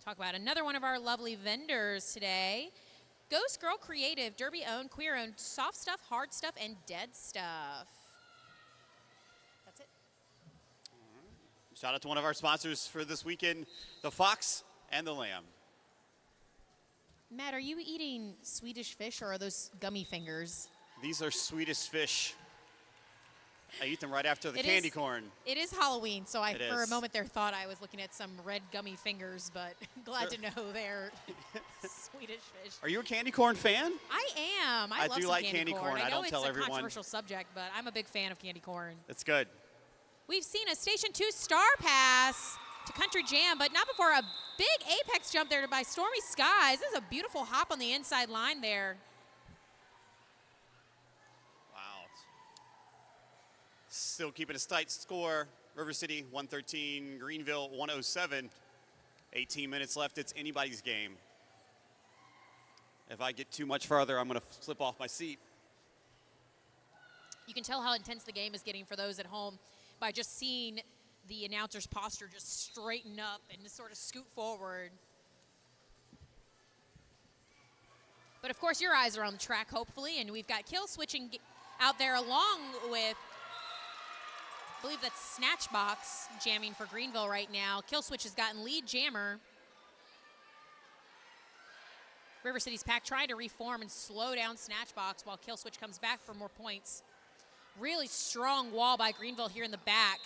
Talk about another one of our lovely vendors today. Ghost Girl Creative, Derby-owned, queer-owned, soft stuff, hard stuff, and dead stuff. That's it. Shout out to one of our sponsors for this weekend, the Fox and the Lamb. Matt, are you eating Swedish fish or are those gummy fingers? These are Swedish fish. I eat them right after the candy corn. It is Halloween, so I, for a is. moment there, thought I was looking at some red gummy fingers, but glad to know they're Swedish fish. Are you a candy corn fan? I am. I love do some like candy corn. I I know don't tell it's a everyone. controversial subject, but I'm a big fan of candy corn. It's good. We've seen a Station 2 star pass to Country Jam, but not before a big apex jump there by Stormy Skies. This is a beautiful hop on the inside line there. Wow. Still keeping a tight score. River City 113, Greenville 107. 18 minutes left. It's anybody's game. If I get too much farther, I'm going to slip off my seat. You can tell how intense the game is getting for those at home by just seeing the announcer's posture just straighten up and just sort of scoot forward. But of course, your eyes are on the track, hopefully, and we've got Kill switching out there along with, I believe that's Snatch Box jamming for Greenville right now. Kill switch has gotten lead jammer. River City's pack trying to reform and slow down Snatch Box while Kill switch comes back for more points. Really strong wall by Greenville here in the back.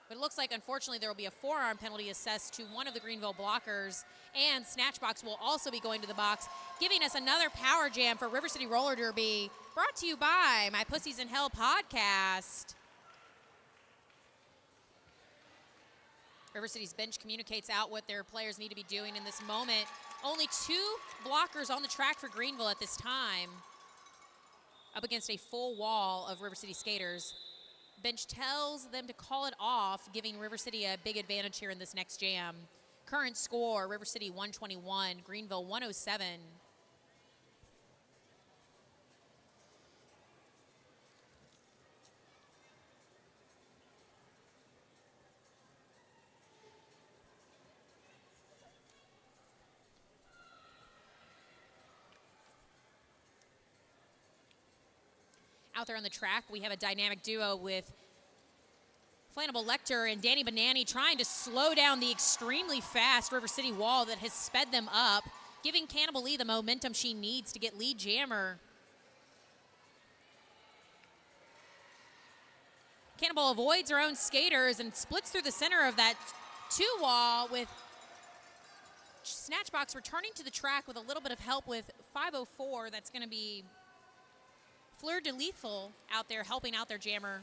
But it looks like, unfortunately, there will be a forearm penalty assessed to one of the Greenville blockers, and Snatch Box will also be going to the box, giving us another power jam for River City Roller Derby, brought to you by My Pussies in Hell podcast. River City's bench communicates out what their players need to be doing in this moment. Only two blockers on the track for Greenville at this time. up against a full wall of River City skaters. Bench tells them to call it off, giving River City a big advantage here in this next jam. Current score, River City 121, Greenville 107. Out there on the track, we have a dynamic duo with Flannable Lecter and Danny Banani trying to slow down the extremely fast River City wall that has sped them up, giving Cannibal Lee the momentum she needs to get lead jammer. Cannibal avoids her own skaters and splits through the center of that 2 wall with Snatchbox returning to the track with a little bit of help with 504. That's going to be Fleur de Lethal out there helping out their jammer.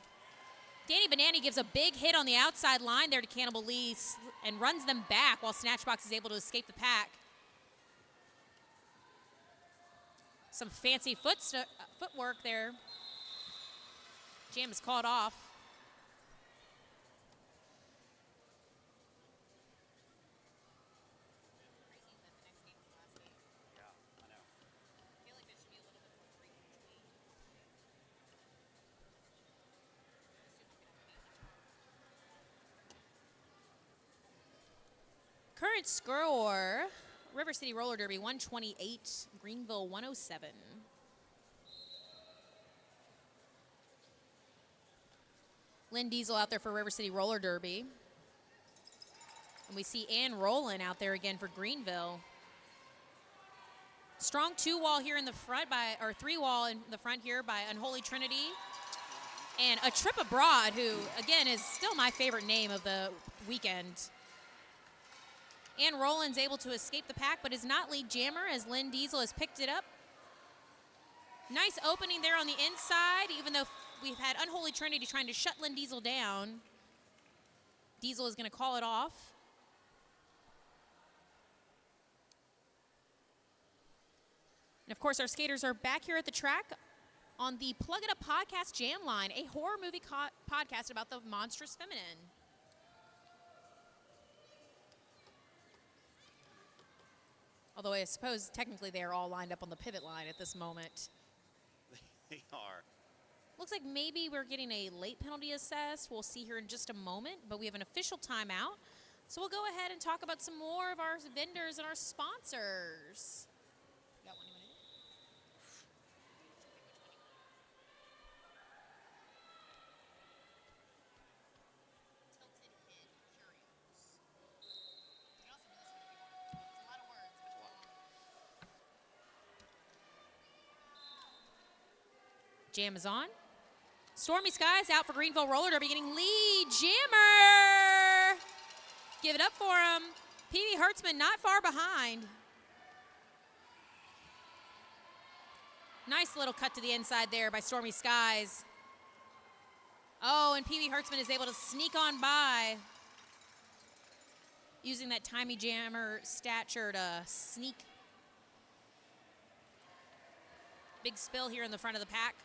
Danny Banani gives a big hit on the outside line there to Cannibal Lee and runs them back while Snatchbox is able to escape the pack. Some fancy footwork there. Jam is called off. Current score, River City Roller Derby 128, Greenville 107. Lynn Diesel out there for River City Roller Derby. And we see Ann Rowland out there again for Greenville. Strong 2-wall here in the front or 3-wall in the front here by Unholy Trinity. And a Trip Abroad, who again is still my favorite name of the weekend. Ann Rowland's able to escape the pack, but is not lead jammer as Lynn Diesel has picked it up. Nice opening there on the inside, even though we've had Unholy Trinity trying to shut Lynn Diesel down. Diesel is going to call it off. And of course, our skaters are back here at the track on the Plug It Up Podcast Jam Line, a horror movie podcast about the monstrous feminine. Although I suppose technically they are all lined up on the pivot line at this moment. They are. Looks like maybe we're getting a late penalty assessed. We'll see here in just a moment, but we have an official timeout. So we'll go ahead and talk about some more of our vendors and our sponsors. Got one you want to do? Jam is on. Stormy Skies out for Greenville Roller Derby, getting lead jammer. Give it up for him. PB Hertzman not far behind. Nice little cut to the inside there by Stormy Skies. Oh, and PB Hertzman is able to sneak on by, using that timey jammer stature to sneak. Big spill here in the front of the pack.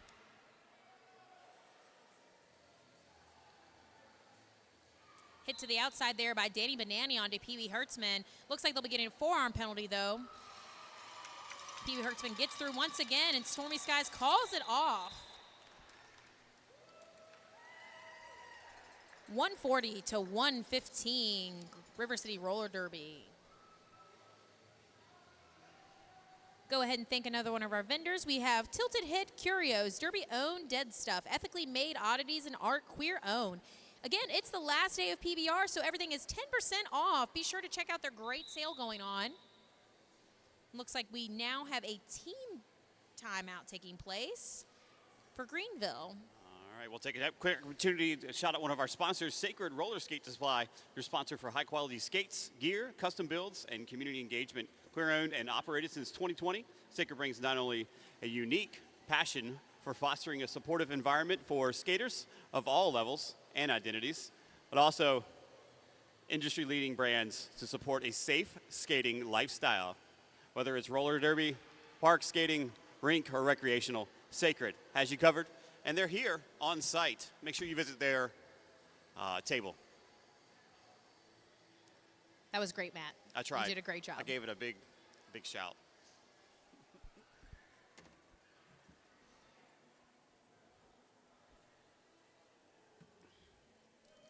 Hit to the outside there by Danny Banani onto PB Hertzman. Looks like they'll be getting a forearm penalty, though. PB Hertzman gets through once again, and Stormy Skies calls it off. 140 to 115, River City Roller Derby. Go ahead and thank another one of our vendors. We have Tilted Hit Curios, Derby-owned dead stuff, ethically made oddities and art queer-owned. Again, it's the last day of PBR, so everything is 10% off. Be sure to check out their great sale going on. Looks like we now have a team timeout taking place for Greenville. All right, we'll take a quick opportunity to shout out one of our sponsors, Sacred Roller Skate Supply, your sponsor for high-quality skates, gear, custom builds, and community engagement. Queer-owned and operated since 2020, Sacred brings not only a unique passion for fostering a supportive environment for skaters of all levels and identities, but also industry-leading brands to support a safe skating lifestyle. Whether it's roller derby, park skating, rink, or recreational, Sacred has you covered, and they're here on site. Make sure you visit their table. That was great, Matt. I tried. You did a great job. I gave it a big shout.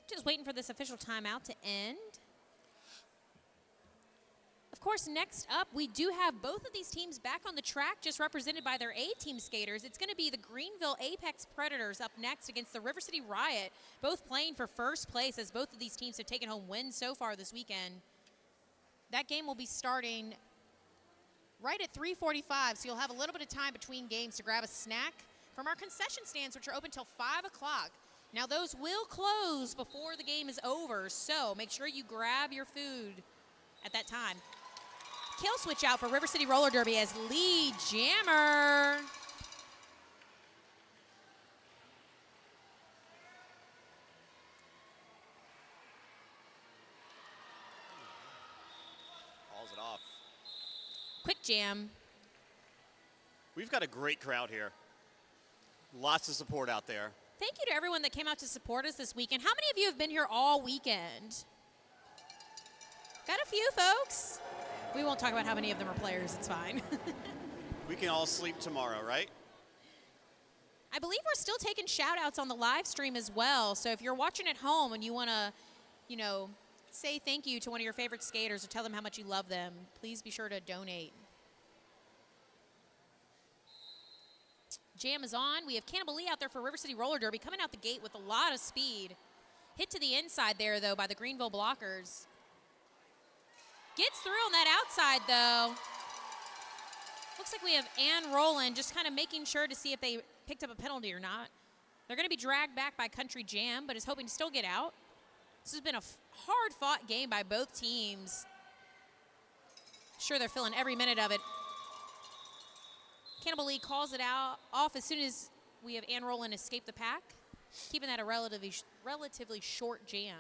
Just waiting for this official timeout to end. Of course, next up, we do have both of these teams back on the track, just represented by their A-team skaters. It's going to be the Greenville Apex Predators up next against the River City Riot, both playing for first place as both of these teams have taken home wins so far this weekend. That game will be starting right at 3:45, so you'll have a little bit of time between games to grab a snack from our concession stands, which are open till 5 o'clock. Now, those will close before the game is over, so make sure you grab your food at that time. Kill switch out for River City Roller Derby as Lee Jammer. Hauls it off. Quick jam. We've got a great crowd here. Lots of support out there. Thank you to everyone that came out to support us this weekend. How many of you have been here all weekend? Got a few folks. We won't talk about how many of them are players. It's fine. We can all sleep tomorrow, right? I believe we're still taking shout-outs on the live stream as well. So if you're watching at home and you want to, say thank you to one of your favorite skaters or tell them how much you love them, please be sure to donate. Jam is on. We have Cannibal Lee out there for River City Roller Derby, coming out the gate with a lot of speed. Hit to the inside there, though, by the Greenville blockers. Gets through on that outside, though. Looks like we have Ann Rowland just kind of making sure to see if they picked up a penalty or not. They're going to be dragged back by Country Jam, but is hoping to still get out. This has been a hard-fought game by both teams. Sure, they're feeling every minute of it. Cannibal Lee calls it off as soon as we have Ann Rowland escape the pack, keeping that a relatively short jam.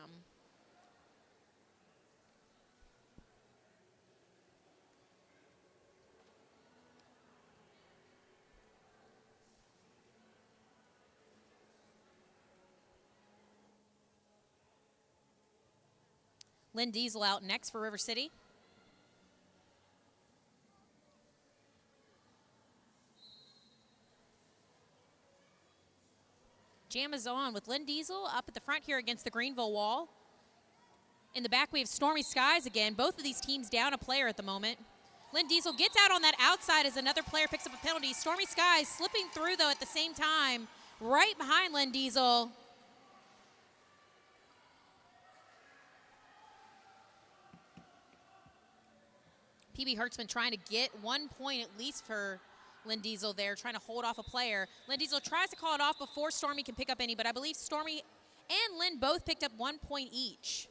Lynn Diesel out next for River City. Jam is on with Lynn Diesel up at the front here against the Greenville wall. In the back, we have Stormy Skies again. Both of these teams down a player at the moment. Lynn Diesel gets out on that outside as another player picks up a penalty. Stormy Skies slipping through, though, at the same time, right behind Lynn Diesel. PB Hertzman trying to get 1 point at least for Lynn Diesel there, trying to hold off a player. Lynn Diesel tries to call it off before Stormy can pick up any, but I believe Stormy and Lynn both picked up 1 point each.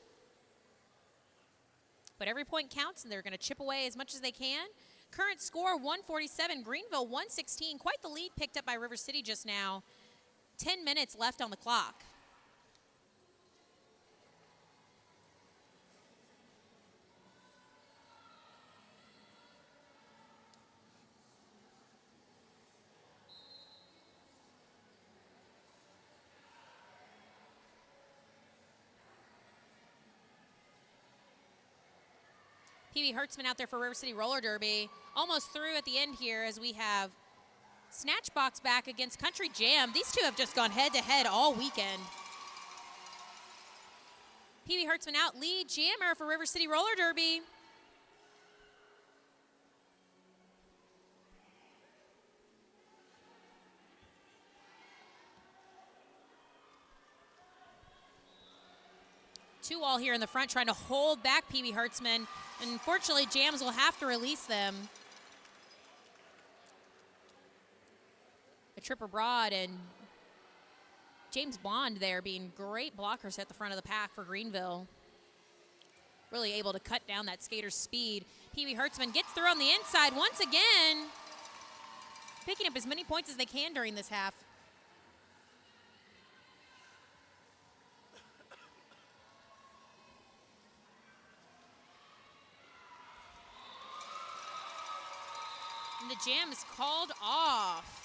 But every point counts, and they're going to chip away as much as they can. Current score, 147, Greenville 116. Quite the lead picked up by River City just now. 10 minutes left on the clock. PB Hertzman out there for River City Roller Derby. Almost through at the end here as we have Snatchbox back against Country Jam. These two have just gone head-to-head all weekend. PB Hertzman out, Lee Jammer for River City Roller Derby. Two all here in the front trying to hold back PB Hertzman. And unfortunately, Jams will have to release them. A trip abroad and James Bond there being great blockers at the front of the pack for Greenville. Really able to cut down that skater's speed. PB Hertzman gets through on the inside once again. Picking up as many points as they can during this half. And the jam is called off.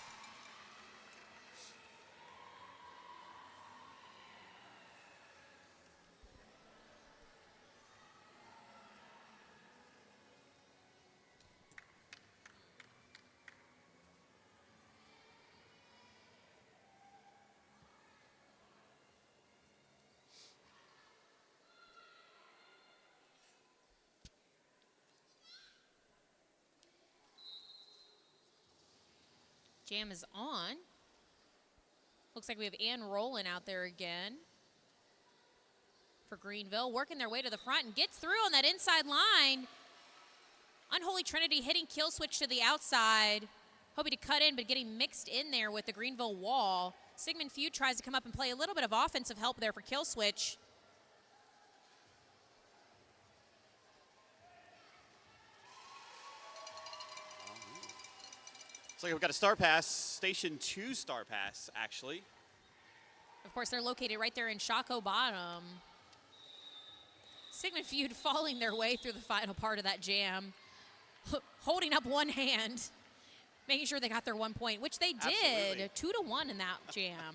Jam is on. Looks like we have Ann Rowland out there again for Greenville, working their way to the front and gets through on that inside line. Unholy Trinity hitting kill switch to the outside, hoping to cut in, but getting mixed in there with the Greenville wall. Sigmund Feud tries to come up and play a little bit of offensive help there for kill switch. Looks like we've got a star pass, Station 2 star pass, actually. Of course, they're located right there in Shockoe Bottom. Sigmund Feud falling their way through the final part of that jam, holding up one hand, making sure they got their 1 point, which they did. Absolutely. 2-1 in that jam.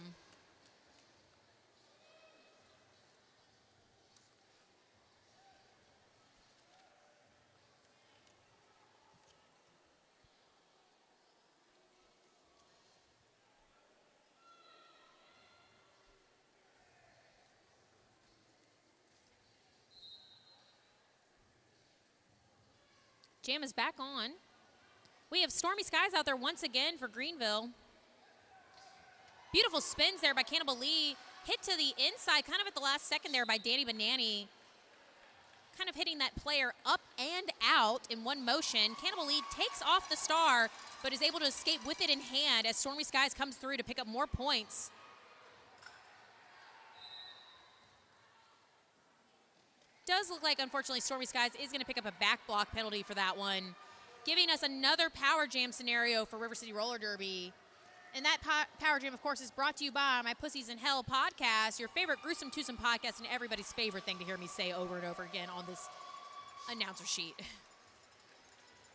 Jam is back on. We have Stormy Skies out there once again for Greenville. Beautiful spins there by Cannibal Lee. Hit to the inside kind of at the last second there by Danny Banani. Kind of hitting that player up and out in one motion. Cannibal Lee takes off the star, but is able to escape with it in hand as Stormy Skies comes through to pick up more points. Does look like, unfortunately, Stormy Skies is going to pick up a back block penalty for that one, giving us another power jam scenario for River City Roller Derby. And that power jam, of course, is brought to you by my Pussies in Hell podcast, your favorite gruesome twosome podcast, and everybody's favorite thing to hear me say over and over again on this announcer sheet.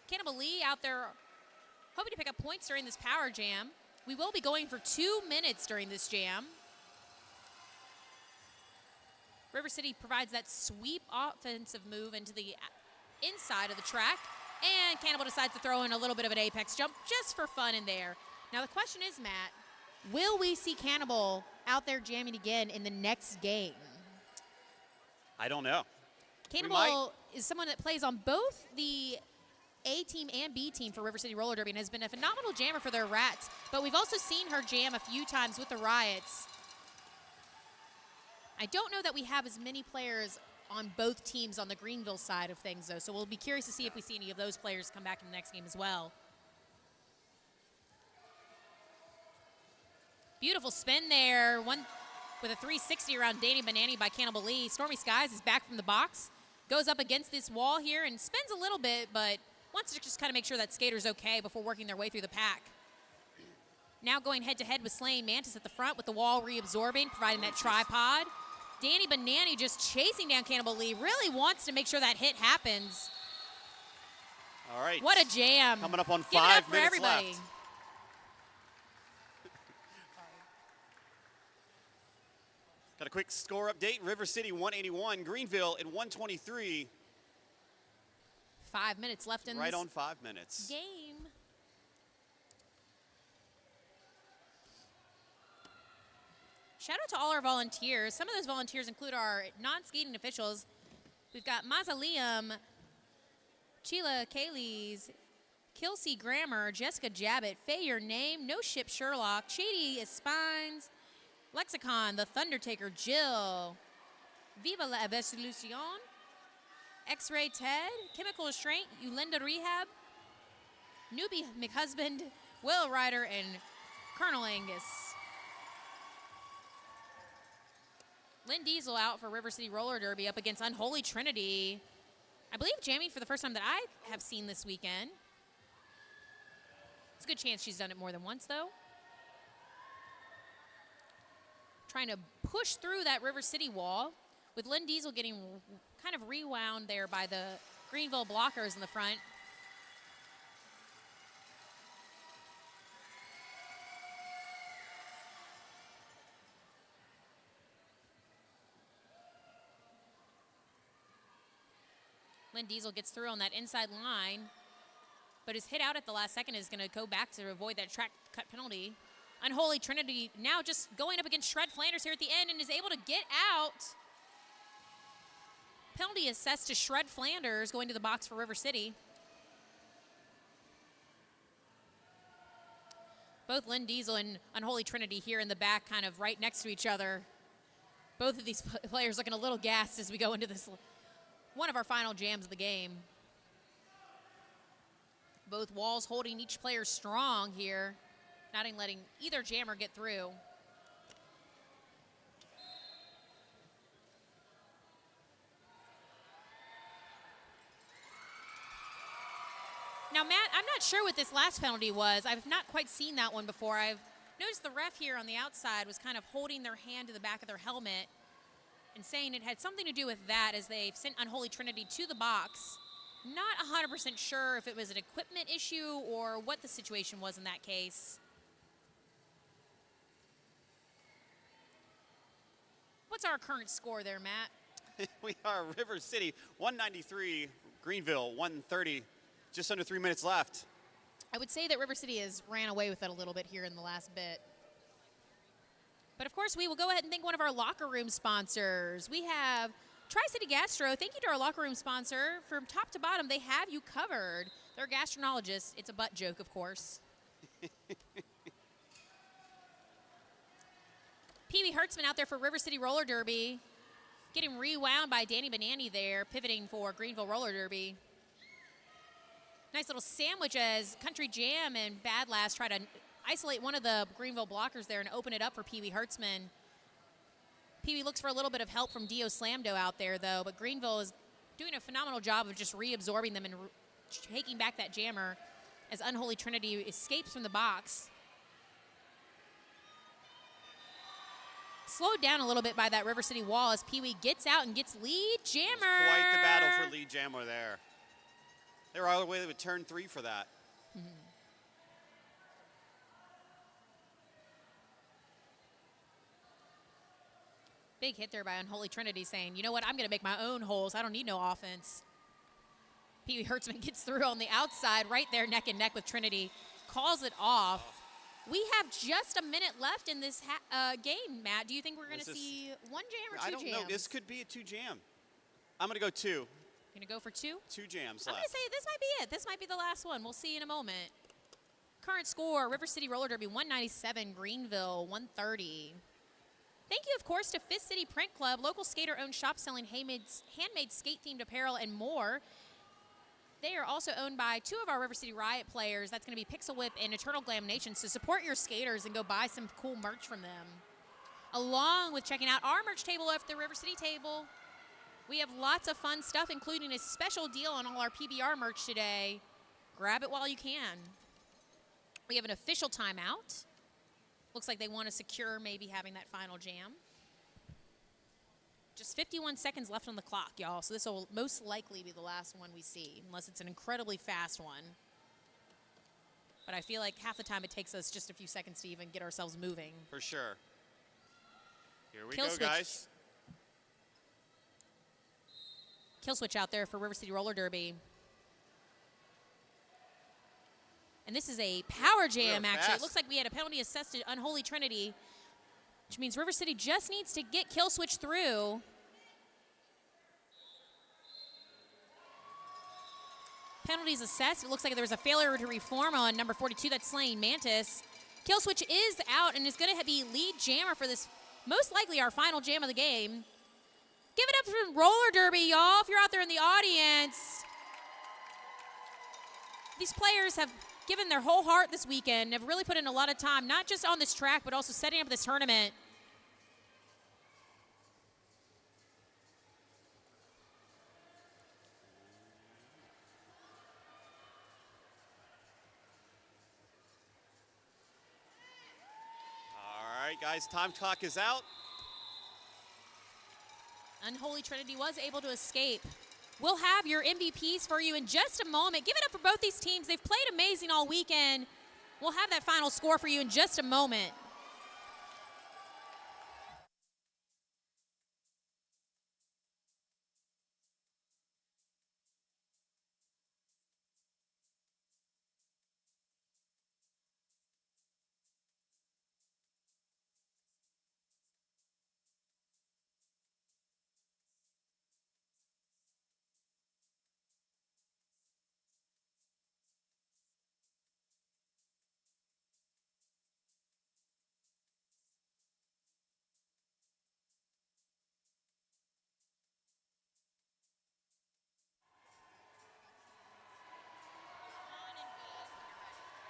Cannibal Lee out there hoping to pick up points during this power jam. We will be going for 2 minutes during this jam. River City provides that sweep offensive move into the inside of the track, and Cannibal decides to throw in a little bit of an apex jump just for fun in there. Now the question is, Matt, will we see Cannibal out there jamming again in the next game? I don't know. Cannibal is someone that plays on both the A team and B team for River City Roller Derby and has been a phenomenal jammer for their Rats, but we've also seen her jam a few times with the Riots. I don't know that we have as many players on both teams on the Greenville side of things, though, so we'll be curious to see if we see any of those players come back in the next game as well. Beautiful spin there, one with a 360 around Danny Banani by Cannibal Lee. Stormy Skies is back from the box, goes up against this wall here and spins a little bit, but wants to just kind of make sure that skater's okay before working their way through the pack. Now going head-to-head with Slaying Mantis at the front with the wall reabsorbing, providing that tripod. Danny Banani just chasing down Cannibal Lee, really wants to make sure that hit happens. All right. What a jam. Coming up on Give it up 5 for minutes everybody. left. Got a quick score update. River City 181, Greenville at 123. 5 minutes left in Right this on 5 minutes. game. Shout out to all our volunteers. Some of those volunteers include our non-skating officials. We've got Mausoleum, Sheila Kaylees, Kelsey Grammer, Jessica Jabbett, Faye Your Name, No Ship Sherlock, Shady Spines, Lexicon, The Thundertaker, Jill, Viva la Evolucion, X-Ray Ted, Chemical Restraint, Ulinda Rehab, Newbie McHusband, Will Ryder, and Colonel Angus. Lynn Diesel out for River City Roller Derby up against Unholy Trinity. I believe jamming for the first time that I have seen this weekend. It's a good chance she's done it more than once, though. Trying to push through that River City wall with Lynn Diesel getting kind of rewound there by the Greenville blockers in the front. Lynn Diesel gets through on that inside line, but his hit out at the last second is going to go back to avoid that track cut penalty. Unholy Trinity now just going up against Shred Flanders here at the end and is able to get out. Penalty assessed to Shred Flanders going to the box for River City. Both Lynn Diesel and Unholy Trinity here in the back, kind of right next to each other. Both of these players looking a little gassed as we go into this one of our final jams of the game. Both walls holding each player strong here, not letting either jammer get through. Now, Matt, I'm not sure what this last penalty was. I've not quite seen that one before. I've noticed the ref here on the outside was kind of holding their hand to the back of their helmet and saying it had something to do with that as they sent Unholy Trinity to the box. Not 100% sure if it was an equipment issue or what the situation was in that case. What's our current score there, Matt? We are River City 193, Greenville 130. Just under 3 minutes left. I would say that River City has ran away with it a little bit here in the last bit. But of course, we will go ahead and thank one of our locker room sponsors. We have Tri-City Gastro. Thank you to our locker room sponsor. From top to bottom, they have you covered. They're gastroenterologists. It's a butt joke, of course. Pee Wee Hertzman out there for River City Roller Derby. Getting rewound by Danny Banani there, pivoting for Greenville Roller Derby. Nice little sandwich as Country Jam and Bad Lass try to isolate one of the Greenville blockers there and open it up for Pee Wee Hertzman. Pee Wee looks for a little bit of help from Dio Slamdo out there, though, but Greenville is doing a phenomenal job of just reabsorbing them and taking back that jammer as Unholy Trinity escapes from the box. Slowed down a little bit by that River City wall as Pee Wee gets out and gets lead jammer. Quite the battle for lead jammer there. They were all the way to turn 3 for that. Mm-hmm. Big hit there by Unholy Trinity saying, you know what, I'm going to make my own holes. I don't need no offense. Pee Wee Hertzman gets through on the outside right there neck and neck with Trinity. Calls it off. We have just a minute left in this game, Matt. Do you think we're going to see one jam or two jams? I don't know. This could be a 2 jam. I'm going to go 2. Going to go for 2? 2 jams I'm left. going to say this might be it. This might be the last one. We'll see in a moment. Current score, River City Roller Derby 197, Greenville 130. Thank you, of course, to Fifth City Print Club, local skater-owned shop selling handmade skate-themed apparel and more. They are also owned by 2 of our River City Riot players. That's going to be Pixel Whip and Eternal Glam Nation. So support your skaters and go buy some cool merch from them. Along with checking out our merch table at the River City table. We have lots of fun stuff, including a special deal on all our PBR merch today. Grab it while you can. We have an official timeout. Looks like they want to secure maybe having that final jam. Just 51 seconds left on the clock, y'all. So this will most likely be the last one we see, unless it's an incredibly fast one. But I feel like half the time it takes us just a few seconds to even get ourselves moving. For sure. Here we Kill go, switch. guys. Kill switch out there for River City Roller Derby. And this is a power jam, Real actually. fast. It looks like we had a penalty assessed to Unholy Trinity, which means River City just needs to get kill switch through. Penalties assessed. It looks like there was a failure to reform on number 42. That's Slaying Mantis. Kill switch is out and is going to be lead jammer for this, most likely our final jam of the game. Give it up for Roller Derby, y'all, if you're out there in the audience. These players have given their whole heart this weekend, have really put in a lot of time, not just on this track, but also setting up this tournament. All right, guys, time clock is out. Unholy Trinity was able to escape. We'll have your MVPs for you in just a moment. Give it up for both these teams. They've played amazing all weekend. We'll have that final score for you in just a moment.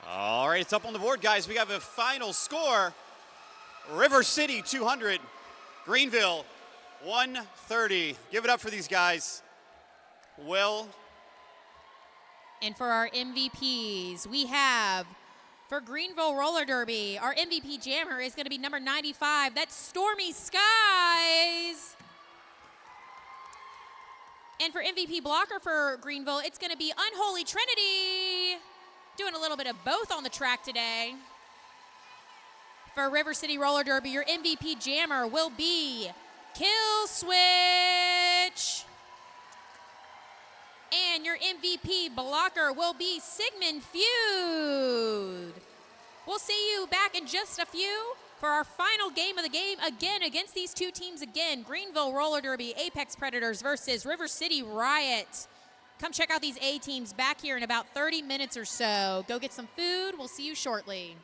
All right, it's up on the board, guys. We have a final score. River City 200, Greenville 130. Give it up for these guys. Well. And for our MVPs, we have, for Greenville Roller Derby, our MVP jammer is going to be number 95. That's Stormy Skies. And for MVP blocker for Greenville, it's going to be Unholy Trinity. Doing a little bit of both on the track today. For River City Roller Derby, your MVP jammer will be Kill Switch. And your MVP blocker will be Sigmund Feud. We'll see you back in just a few for our final game of the game, again against these two teams again, Greenville Roller Derby, Apex Predators versus River City Riot. Come check out these A teams back here in about 30 minutes or so. Go get some food. We'll see you shortly.